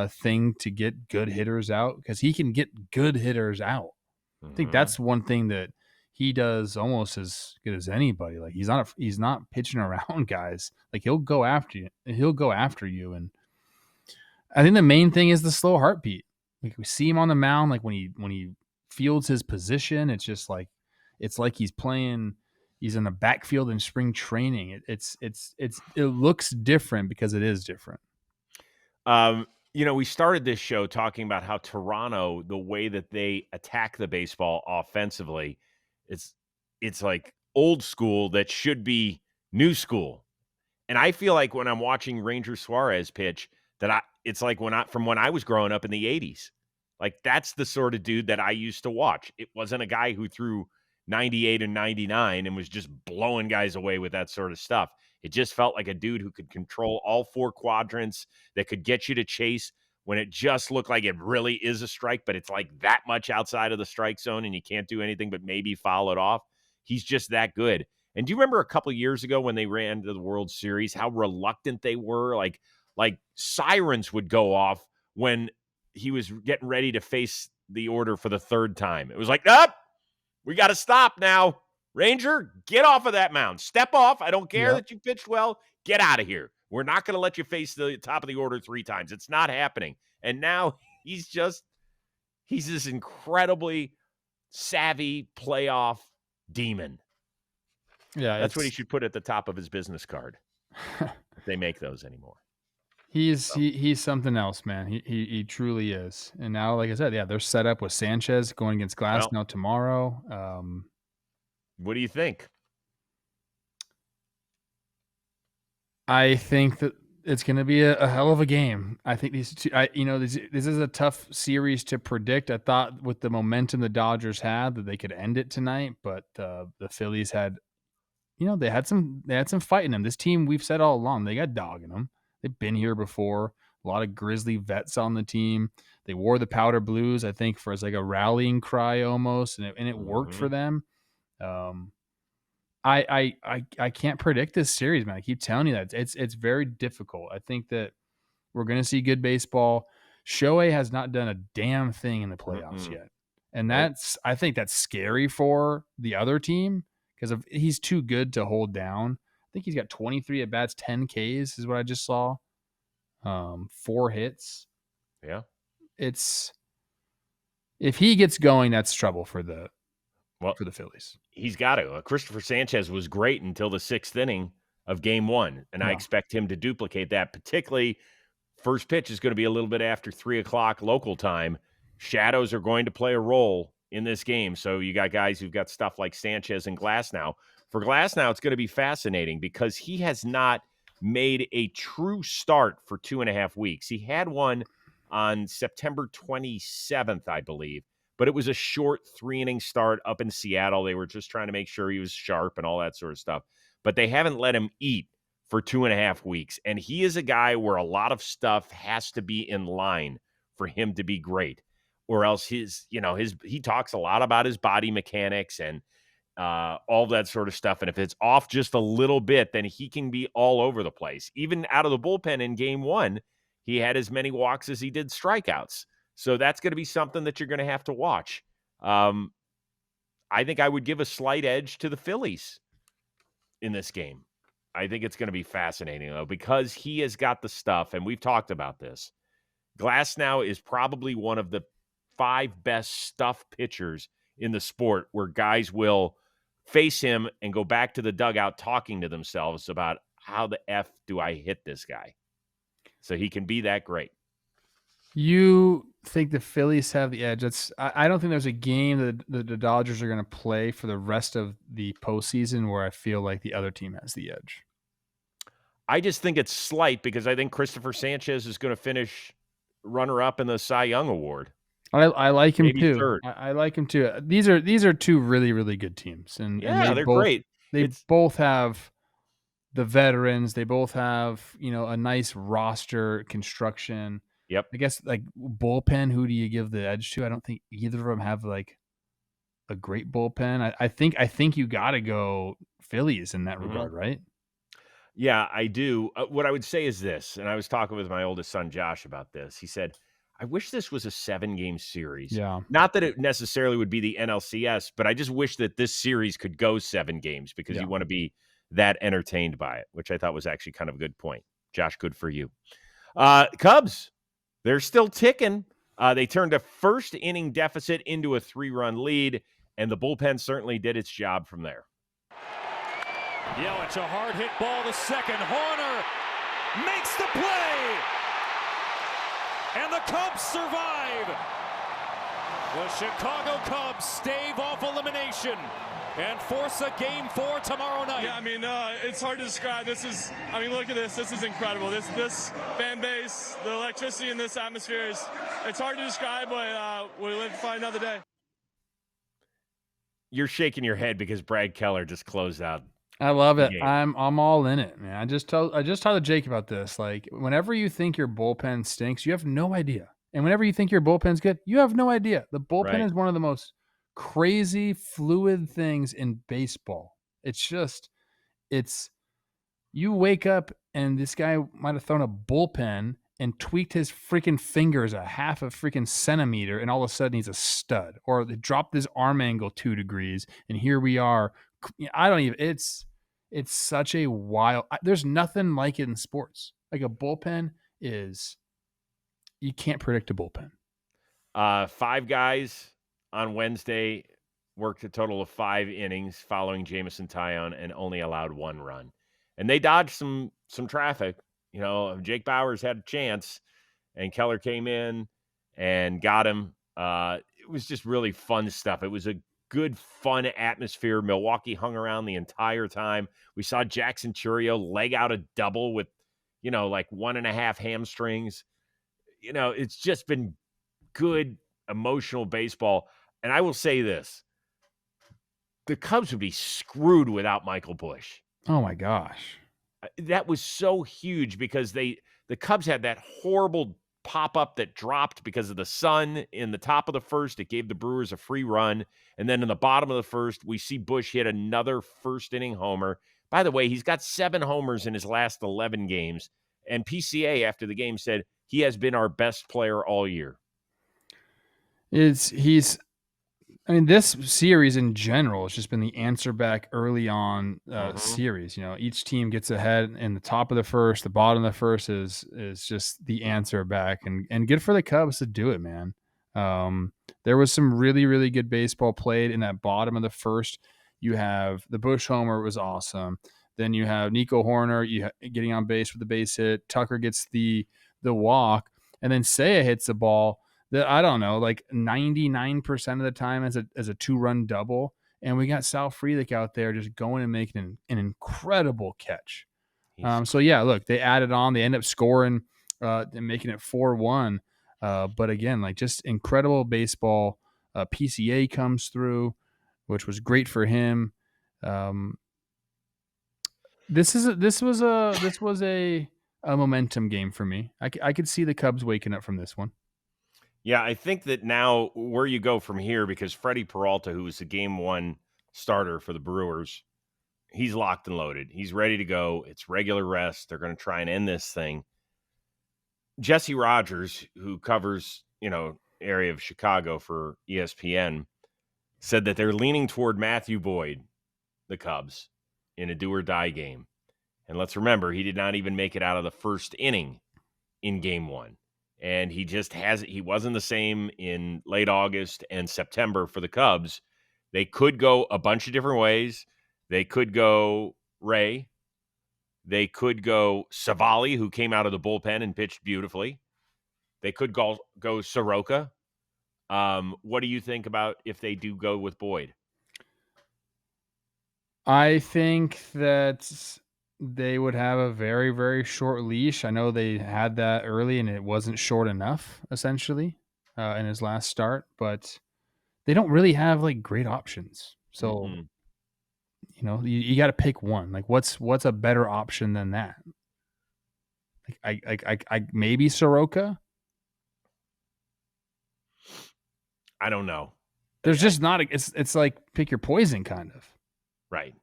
thing to get good hitters out, because he can get good hitters out. I think that's one thing that he does almost as good as anybody. Like he's not pitching around guys. Like he'll go after you. And I think the main thing is the slow heartbeat. Like we see him on the mound, like when he fields his position, it's just like he's playing. He's in the backfield in spring training. It looks different because it is different. We started this show talking about how Toronto, the way that they attack the baseball offensively, it's like old school that should be new school. And I feel like when I'm watching Ranger Suarez pitch, it's like from when I was growing up in the 80s. Like that's the sort of dude that I used to watch. It wasn't a guy who threw 98 and 99 and was just blowing guys away with that sort of stuff. It just felt like a dude who could control all 4 quadrants, that could get you to chase when it just looked like it really is a strike, but it's like that much outside of the strike zone and you can't do anything but maybe foul it off. He's just that good. And do you remember a couple of years ago when they ran to the World Series, how reluctant they were? Like sirens would go off when he was getting ready to face the order for the 3rd time. It was like, we got to stop now. Ranger, get off of that mound. Step off. I don't care that you pitched well. Get out of here. We're not going to let you face the top of the order 3 times. It's not happening. And now he's this incredibly savvy playoff demon. Yeah, that's what he should put at the top of his business card. If they make those anymore. He's something else, man. He truly is. And now, like I said, they're set up with Sanchez going against Glass now tomorrow. What do you think? I think that it's going to be a hell of a game. I think these two, this is a tough series to predict. I thought with the momentum the Dodgers had that they could end it tonight, but the Phillies had, they had some fight in them. This team, we've said all along, they got dog in them. They've been here before. A lot of Grizzly vets on the team. They wore the powder blues, I think, for as like a rallying cry almost, and it worked for them. I can't predict this series, man. I keep telling you that it's very difficult. I think that We're going to see good baseball. Shohei has not done a damn thing in the playoffs yet. And I think that's scary for the other team because he's too good to hold down. I think he's got 23 at bats, 10 Ks is what I just saw. 4 hits. Yeah. If he gets going, that's trouble for the Phillies. He's got to. Christopher Sanchez was great until the 6th inning of game 1, and I expect him to duplicate that. Particularly, first pitch is going to be a little bit after 3:00 local time. Shadows are going to play a role in this game. So you got guys who've got stuff like Sanchez and Glasnow. For Glasnow, it's going to be fascinating because he has not made a true start for 2.5 weeks. He had one on September 27th, I believe, but it was a short 3-inning start up in Seattle. They were just trying to make sure he was sharp and all that sort of stuff. But they haven't let him eat for 2.5 weeks. And he is a guy where a lot of stuff has to be in line for him to be great. Or else he talks a lot about his body mechanics and all that sort of stuff. And if it's off just a little bit, then he can be all over the place. Even out of the bullpen in game 1, he had as many walks as he did strikeouts. So that's going to be something that you're going to have to watch. I think I would give a slight edge to the Phillies in this game. I think it's going to be fascinating, though, because he has got the stuff, and we've talked about this. Glasnow is probably one of the 5 best stuff pitchers in the sport where guys will face him and go back to the dugout talking to themselves about how the F do I hit this guy? So he can be that great. You think the Phillies have the edge? I don't think there's a game that the Dodgers are going to play for the rest of the postseason where I feel like the other team has the edge. I just think it's slight because I think Christopher Sanchez is going to finish runner-up in the Cy Young Award. I like him Maybe too. third. I like him too. These are 2 really, really good teams, and they're great. They both have the veterans. They both have a nice roster construction. Yep. I guess like bullpen. Who do you give the edge to? I don't think either of them have like a great bullpen. I think you got to go Phillies in that regard, right? Yeah, I do. What I would say is this, and I was talking with my oldest son, Josh, about this. He said, I wish this was a 7-game series. Yeah. Not that it necessarily would be the NLCS, but I just wish that this series could go 7 games because you want to be that entertained by it, which I thought was actually kind of a good point. Josh, good for you. Cubs, they're still ticking. They turned a first-inning deficit into a 3-run lead, and the bullpen certainly did its job from there. Yelich, a hard hit ball to second. Horner makes the play. And the Cubs survive. The Chicago Cubs stave off elimination and force a game 4 tomorrow night. Yeah, I mean, it's hard to describe. Look at this. This is incredible. This fan base, the electricity in this atmosphere it's hard to describe, but we live to find another day. You're shaking your head because Brad Keller just closed out. I love it. I'm all in it, man. I just told Jake about this. Like, whenever you think your bullpen stinks, you have no idea. And whenever you think your bullpen's good, you have no idea. The bullpen is one of the most crazy, fluid things in baseball. You wake up and this guy might have thrown a bullpen and tweaked his freaking fingers a half a freaking centimeter, and all of a sudden he's a stud. Or they dropped his arm angle 2 degrees, and here we are. It's such a wild. There's nothing like it in sports. Like a bullpen is, you can't predict a bullpen. 5 guys on Wednesday worked a total of 5 innings following Jamison Tyone and only allowed 1 run. And they dodged some traffic. Jake Bauers had a chance, and Keller came in and got him. It was just really fun stuff. It was a good, fun atmosphere. Milwaukee hung around the entire time. We saw Jackson Chourio leg out a double with, like 1.5 hamstrings. It's just been good, emotional baseball. And I will say this. The Cubs would be screwed without Michael Busch. Oh, my gosh. That was so huge because the Cubs had that horrible pop-up that dropped because of the sun in the top of the first. It gave the Brewers a free run. And then in the bottom of the first, we see Busch hit another first-inning homer. By the way, he's got 7 homers in his last 11 games, And PCA after the game said he has been our best player all year. I mean, this series in general has just been the answer back early on series. Each team gets ahead in the top of the first, the bottom of the first is just the answer back, and good for the Cubs to do it, man. There was some really, really good baseball played in that bottom of the first. You have the Bush homer was awesome. Then you have Nico Horner getting on base with the base hit. Tucker gets the walk, and then Seiya hits the ball that, I don't know, like 99% of the time as a 2-run double. And we got Sal Frelick out there just going and making an incredible catch. So yeah, look, they added on, they end up scoring and making it 4-1. But again, like, just incredible baseball. PCA comes through, which was great for him. This was a momentum game for me. I could see the Cubs waking up from this one. Yeah, I think that now where you go from here, because Freddie Peralta, who was the game 1 starter for the Brewers, he's locked and loaded. He's ready to go. It's regular rest. They're going to try and end this thing. Jesse Rogers, who covers, area of Chicago for ESPN, said that they're leaning toward Matthew Boyd, the Cubs, in a do-or-die game. And let's remember, he did not even make it out of the first inning in game 1. And he wasn't the same in late August and September for the Cubs. They could go a bunch of different ways. They could go Ray. They could go Savali, who came out of the bullpen and pitched beautifully. They could go Soroka. What do you think about if they do go with Boyd? I think that they would have a very, very short leash. I know they had that early and it wasn't short enough, essentially, in his last start, but they don't really have like great options. So, you got to pick one. Like, what's a better option than that? Like, I maybe Soroka. I don't know. There's just not. It's like pick your poison, kind of. Right.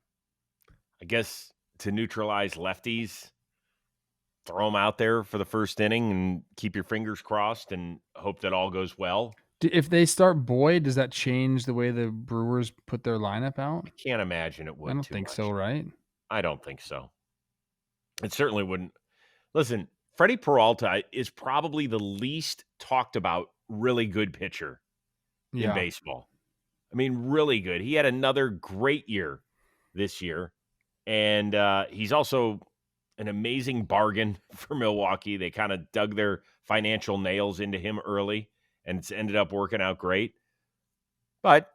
I guess to neutralize lefties, throw them out there for the first inning and keep your fingers crossed and hope that all goes well. If they start Boyd, does that change the way the Brewers put their lineup out? I can't imagine it would. I don't think so, right? I don't think so. It certainly wouldn't. Listen, Freddie Peralta is probably the least talked about really good pitcher in baseball. I mean, really good. He had another great year this year. And he's also an amazing bargain for Milwaukee. They kind of dug their financial nails into him early, and it's ended up working out great. But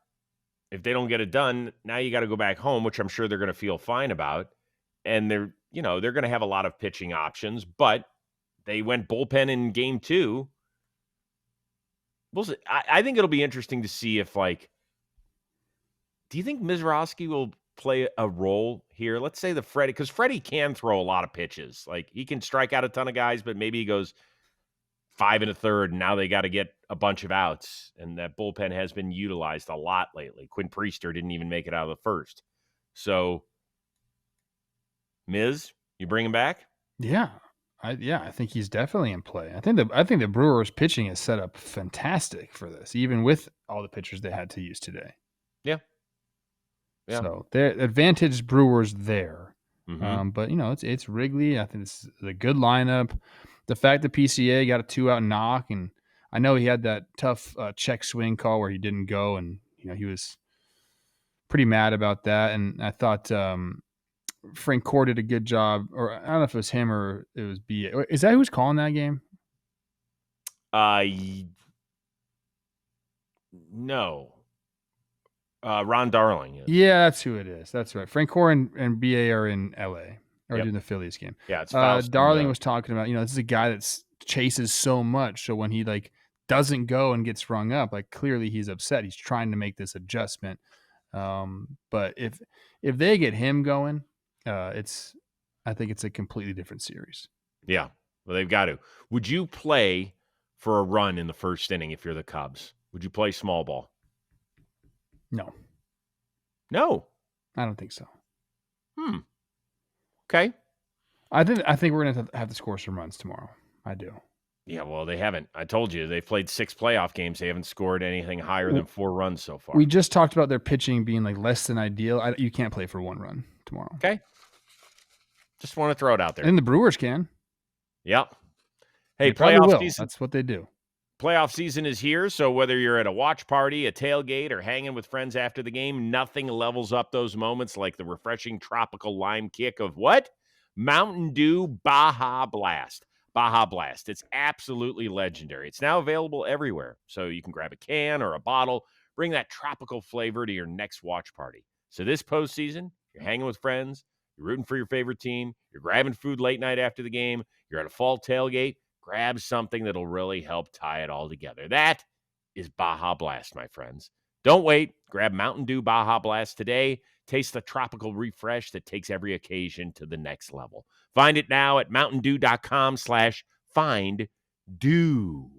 if they don't get it done, now you got to go back home, which I'm sure they're going to feel fine about. And they're going to have a lot of pitching options, but they went bullpen in game 2. We'll see. I think it'll be interesting to see if, do you think Mizrahi will play a role here? Let's say because Freddie can throw a lot of pitches. Like, he can strike out a ton of guys, but maybe he goes 5 1/3, and now they got to get a bunch of outs. And that bullpen has been utilized a lot lately. Quinn Priester didn't even make it out of the first. So, Miz, you bring him back? Yeah. I think he's definitely in play. I think the Brewers pitching is set up fantastic for this, even with all the pitchers they had to use today. Yeah. So their advantage Brewers there. Mm-hmm. But it's Wrigley. I think it's a good lineup. The fact that PCA got a 2-out knock, and I know he had that tough check swing call where he didn't go, and he was pretty mad about that. And I thought Frank Core did a good job, or I don't know if it was him or it was BA. Is that who was calling that game? No. Ron Darling. Yeah, that's who it is. That's right. Frank Core and BA are in LA, or doing the Phillies game. Yeah, it's Darling was talking about, this is a guy that chases so much. So when he doesn't go and gets rung up, clearly he's upset. He's trying to make this adjustment. But if they get him going, I think it's a completely different series. Yeah, well, they've got to. Would you play for a run in the first inning if you're the Cubs? Would you play small ball? No, I don't think so. Okay. I think we're going to have to score some runs tomorrow. I do. Yeah, well, they haven't. I told you, they've played 6 playoff games. They haven't scored anything higher than 4 runs so far. We just talked about their pitching being like less than ideal. You can't play for 1 run tomorrow. Okay. Just want to throw it out there. And the Brewers can. Yep. Hey, playoff season. That's what they do. Playoff season is here, so whether you're at a watch party, a tailgate, or hanging with friends after the game, nothing levels up those moments like the refreshing tropical lime kick of what? Mountain Dew Baja Blast. Baja Blast. It's absolutely legendary. It's now available everywhere, so you can grab a can or a bottle, bring that tropical flavor to your next watch party. So this postseason, you're hanging with friends, you're rooting for your favorite team, you're grabbing food late night after the game, you're at a fall tailgate, grab something that'll really help tie it all together. That is Baja Blast, my friends. Don't wait. Grab Mountain Dew Baja Blast today. Taste the tropical refresh that takes every occasion to the next level. Find it now at mountaindew.com/finddew.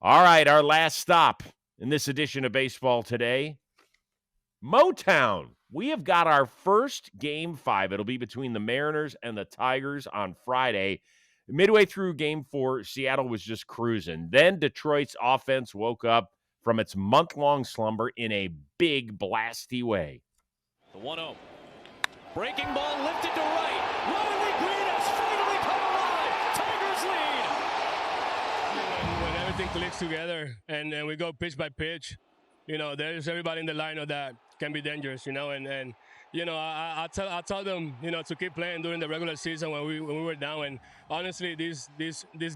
All right, our last stop in this edition of Baseball Today, Motown. We have got our first Game 5. It'll be between the Mariners and the Tigers on Friday. Midway through Game 4, Seattle was just cruising. Then Detroit's offense woke up from its month-long slumber in a big, blasty way. The 1-0. Breaking ball lifted to right. Riley Green has finally come alive. Tigers lead. When everything clicks together and we go pitch by pitch, there's everybody in the lineup that can be dangerous, and I tell them, to keep playing during the regular season when we were down. And honestly, these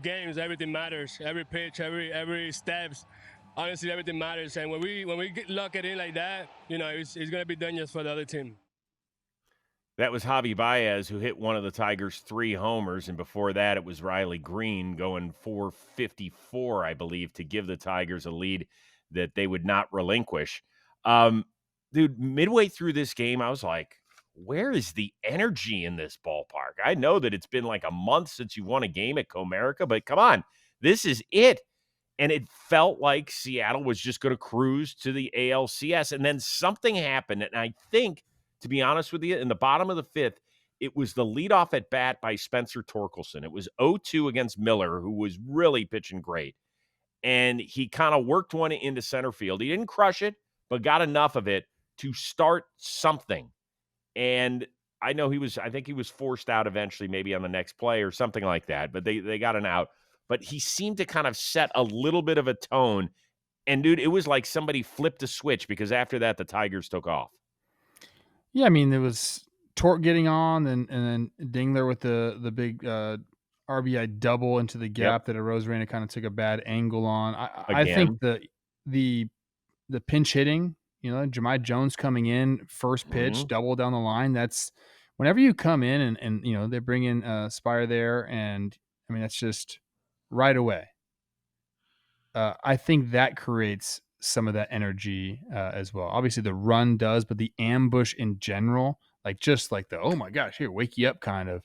games, everything matters. Every pitch, every steps, honestly, everything matters. And when we lock it in like that, it's going to be dangerous for the other team. That was Javi Baez, who hit one of the Tigers' 3 homers, and before that, it was Riley Green going 454, I believe, to give the Tigers a lead that they would not relinquish. Dude, midway through this game, I was like, where is the energy in this ballpark? I know that it's been like a month since you won a game at Comerica, but come on, this is it. And it felt like Seattle was just going to cruise to the ALCS. And then something happened. And I think, to be honest with you, in the bottom of the 5th, it was the leadoff at bat by Spencer Torkelson. It was 0-2 against Miller, who was really pitching great. And he kind of worked one into center field. He didn't crush it, but got enough of it to start something. And I think he was forced out eventually, maybe on the next play or something like that, but they got an out. But he seemed to kind of set a little bit of a tone. And, dude, it was like somebody flipped a switch, because after that, the Tigers took off. Yeah, I mean, there was Torque getting on and then Dingler with the big RBI double into the gap that Arozarena kind of took a bad angle on. I think the pinch hitting, Jahmai Jones coming in, first pitch, double down the line. That's whenever you come in and they bring in Spire there, and I mean, that's just right away. I think that creates some of that energy as well. Obviously the run does, but the ambush in general, just like the, oh my gosh, here, wake you up kind of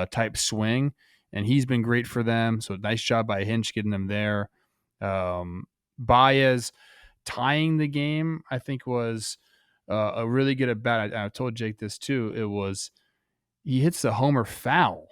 type swing. And he's been great for them. So nice job by Hinch getting them there. Baez tying the game, I think, was a really good at bat. I told Jake this too. It was, he hits the homer foul.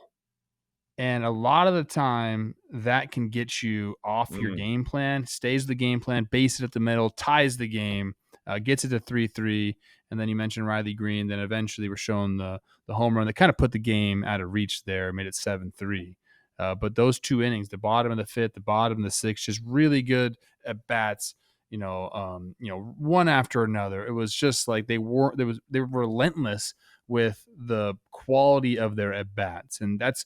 And a lot of the time that can get you off your game plan, stays the game plan, base it at the middle, ties the game, gets it to 3-3. And then you mentioned Riley Green. Then eventually we're showing the home run that kind of put the game out of reach there, made it 7-3. But those 2 innings, the bottom of the 5th, the bottom of the 6th, just really good at bats. One after another. It was just like they were relentless with the quality of their at bats, and that's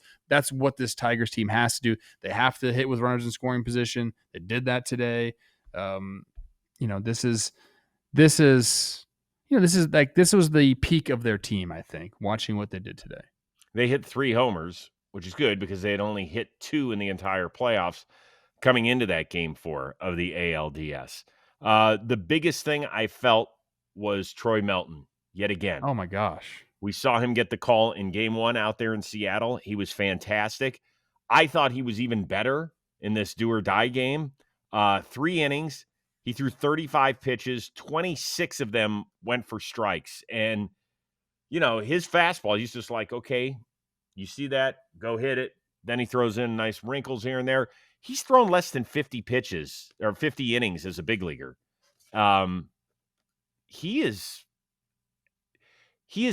what this Tigers team has to do. They have to hit with runners in scoring position. They did that today. This was the peak of their team. I think watching what they did today. They hit 3 homers, which is good because they had only hit 2 in the entire playoffs coming into that Game 4 of the ALDS. The biggest thing I felt was Troy Melton yet again. Oh my gosh. We saw him get the call in Game 1 out there in Seattle. He was fantastic. I thought he was even better in this do or die game. 3 innings. He threw 35 pitches. 26 of them went for strikes. And, his fastball, he's just like, okay, You see that, go hit it. Then he throws in nice wrinkles here and there. He's thrown less than 50 pitches or 50 innings as a big leaguer. He is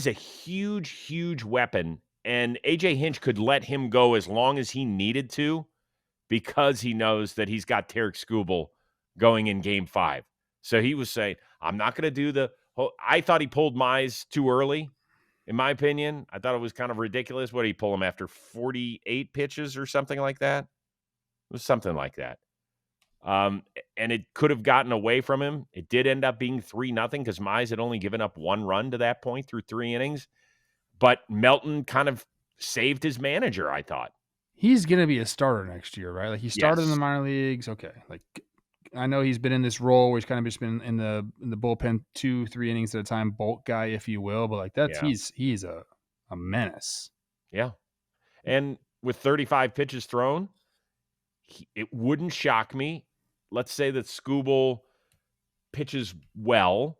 a huge, huge weapon, and A.J. Hinch could let him go as long as he needed to because he knows that he's got Tarek Skubal going in Game 5. So he was saying, I'm not going to do the whole – I thought he pulled Mize too early, in my opinion. I thought it was kind of ridiculous. What did he pull him after 48 pitches or something like that? It was something like that. And it could have gotten away from him. It did end up being 3-0 because Mize had only given up 1 run to that point through 3 innings. But Melton kind of saved his manager, I thought. He's going to be a starter next year, right? Like he started in the Yes. minor leagues. Okay. Like I know he's been in this role where he's kind of just been in the bullpen 2-3 innings at a time, bulk guy, if you will. But like that's he's a menace. Yeah. And with 35 pitches thrown, it wouldn't shock me. Let's say that Skubal pitches well,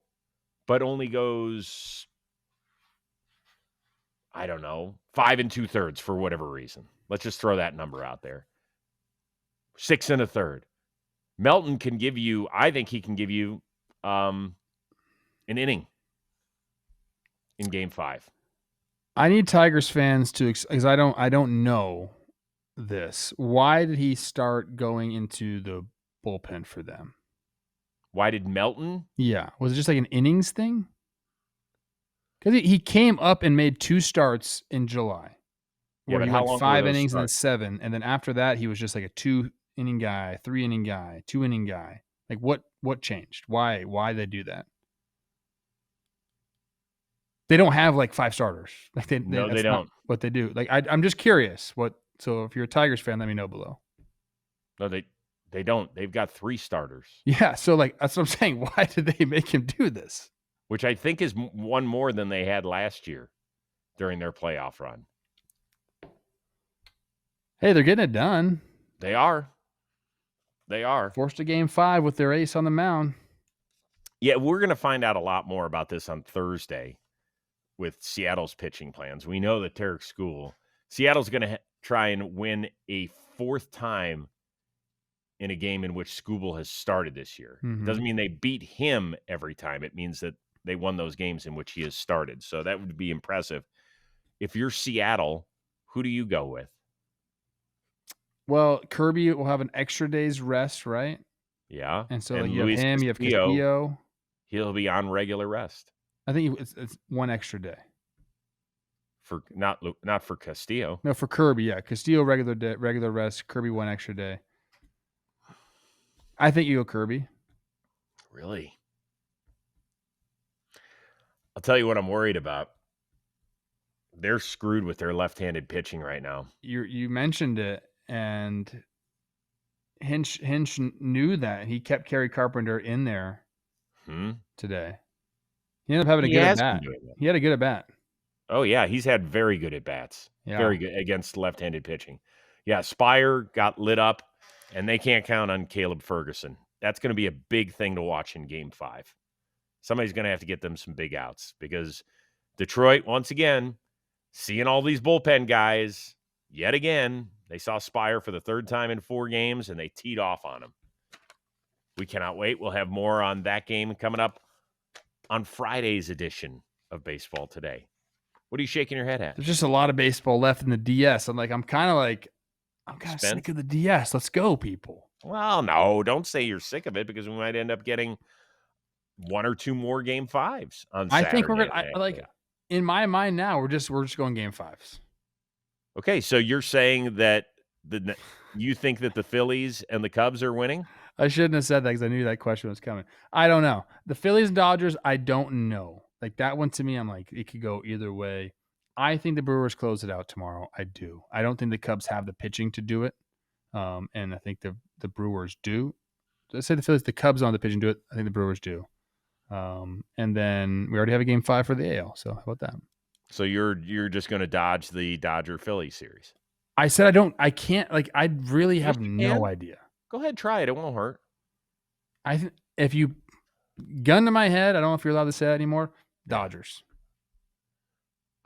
but only goes, I don't know, 5 2/3 for whatever reason. Let's just throw that number out there. 6 1/3. Melton can give you, I think he can give you an inning in Game 5. I need Tigers fans to, because I don't know this. Why did he start going into the bullpen for them? Why did Melton? Yeah. Was it just like an innings thing? Because he came up and made 2 starts in July. Yeah, where but he how went long 5 were those innings and then starts? 7. And then after that, he was just like a 2-inning guy, 3-inning guy, 2-inning guy. Like what changed? Why they do that? They don't have like 5 starters. Like they don't. What they do. Like I'm just curious. So if you're a Tigers fan, let me know below. No, they don't. They've got 3 starters. Yeah. So like that's what I'm saying. Why did they make him do this? Which I think is one more than they had last year during their playoff run. Hey, they're getting it done. They are. Forced a Game 5 with their ace on the mound. Yeah, we're going to find out a lot more about this on Thursday with Seattle's pitching plans. We know that Tarek Skubal, Seattle's going to try and win a 4th time in a game in which Skubal has started this year. Mm-hmm. Doesn't mean they beat him every time. It means that they won those games in which he has started. So that would be impressive. If you're Seattle, who do you go with? Well, Kirby will have an extra day's rest, right? Yeah. And so like, you have him, you have Castillo. He'll be on regular rest. I think it's 1 extra day. For not for Castillo. No, for Kirby, yeah. Castillo regular rest, Kirby 1 extra day. I think you go Kirby. Really? I'll tell you what I'm worried about. They're screwed with their left-handed pitching right now. You mentioned it, and Hinch knew that. He kept Kerry Carpenter in there today. He ended up having a good at-bat. He had a good at-bat. Oh, yeah. He's had very good at-bats. Yeah. Very good against left-handed pitching. Yeah, Spire got lit up, and they can't count on Caleb Ferguson. That's going to be a big thing to watch in Game 5. Somebody's going to have to get them some big outs because Detroit, once again, seeing all these bullpen guys yet again. They saw Spire for the 3rd time in 4 games, and they teed off on him. We cannot wait. We'll have more on that game coming up on Friday's edition of Baseball Today. What are you shaking your head at? There's just a lot of baseball left in the DS. I'm kind of sick of the DS. Let's go, people. Well, no, don't say you're sick of it because we might end up getting 1 or 2 more Game 5s on Saturday. I think we're gonna in my mind now. We're just going Game 5s. Okay, so you're saying that you think that the Phillies and the Cubs are winning? I shouldn't have said that because I knew that question was coming. I don't know. The Phillies and Dodgers, I don't know. Like that one to me, I'm like, it could go either way. I think the Brewers close it out tomorrow. I do. I don't think the Cubs have the pitching to do it. And I think the Brewers do. Let's say the Cubs on the pitching do it. I think the Brewers do. And then we already have a Game 5 for the AL. So how about that? So you're just going to dodge the Dodger-Philly series? I said I can't. Like I really have no idea. Go ahead, try it. It won't hurt. If you gun to my head, I don't know if you're allowed to say that anymore. Dodgers.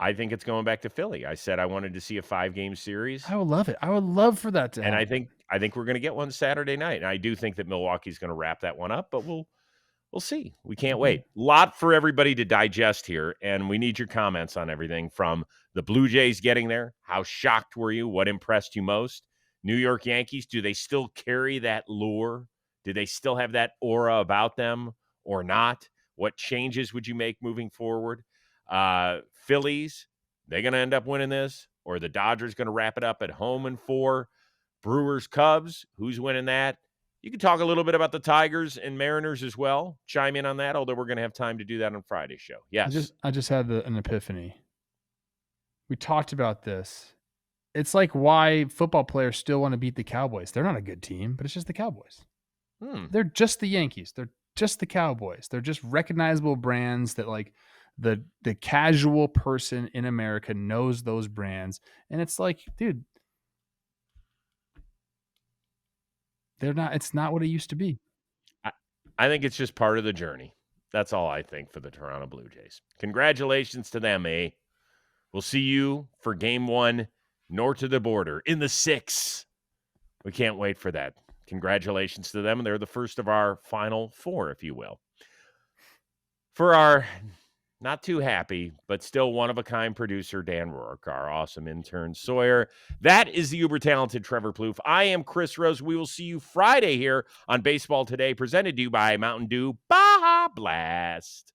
I think it's going back to Philly. I said I wanted to see a 5-game series. I would love it. I would love for that to And happen. I think we're going to get one Saturday night. And I do think that Milwaukee's going to wrap that one up, but we'll see. We can't wait. Lot for everybody to digest here, and we need your comments on everything from the Blue Jays getting there. How shocked were you? What impressed you most? New York Yankees, do they still carry that lure? Do they still have that aura about them or not? What changes would you make moving forward? Phillies, they going to end up winning this, or the Dodgers going to wrap it up at home in 4? Brewers, Cubs, who's winning that? You can talk a little bit about the Tigers and Mariners as well. Chime in on that, although we're going to have time to do that on Friday's show. Yes. I just had an epiphany. We talked about this. It's like why football players still want to beat the Cowboys. They're not a good team, but it's just the Cowboys. They're just the Yankees. They're just the Cowboys. They're just recognizable brands that like the casual person in America knows those brands. And it's like, dude, it's not what it used to be. I think it's just part of the journey. That's all I think for the Toronto Blue Jays. Congratulations to them, eh? We'll see you for game 1 north of the border in the 6. We can't wait for that. Congratulations to them. They're the first of our final 4, if you will. For our not too happy, but still one-of-a-kind producer, Dan Rourke, our awesome intern, Sawyer. That is the uber-talented Trevor Plouffe. I am Chris Rose. We will see you Friday here on Baseball Today, presented to you by Mountain Dew Baja Blast.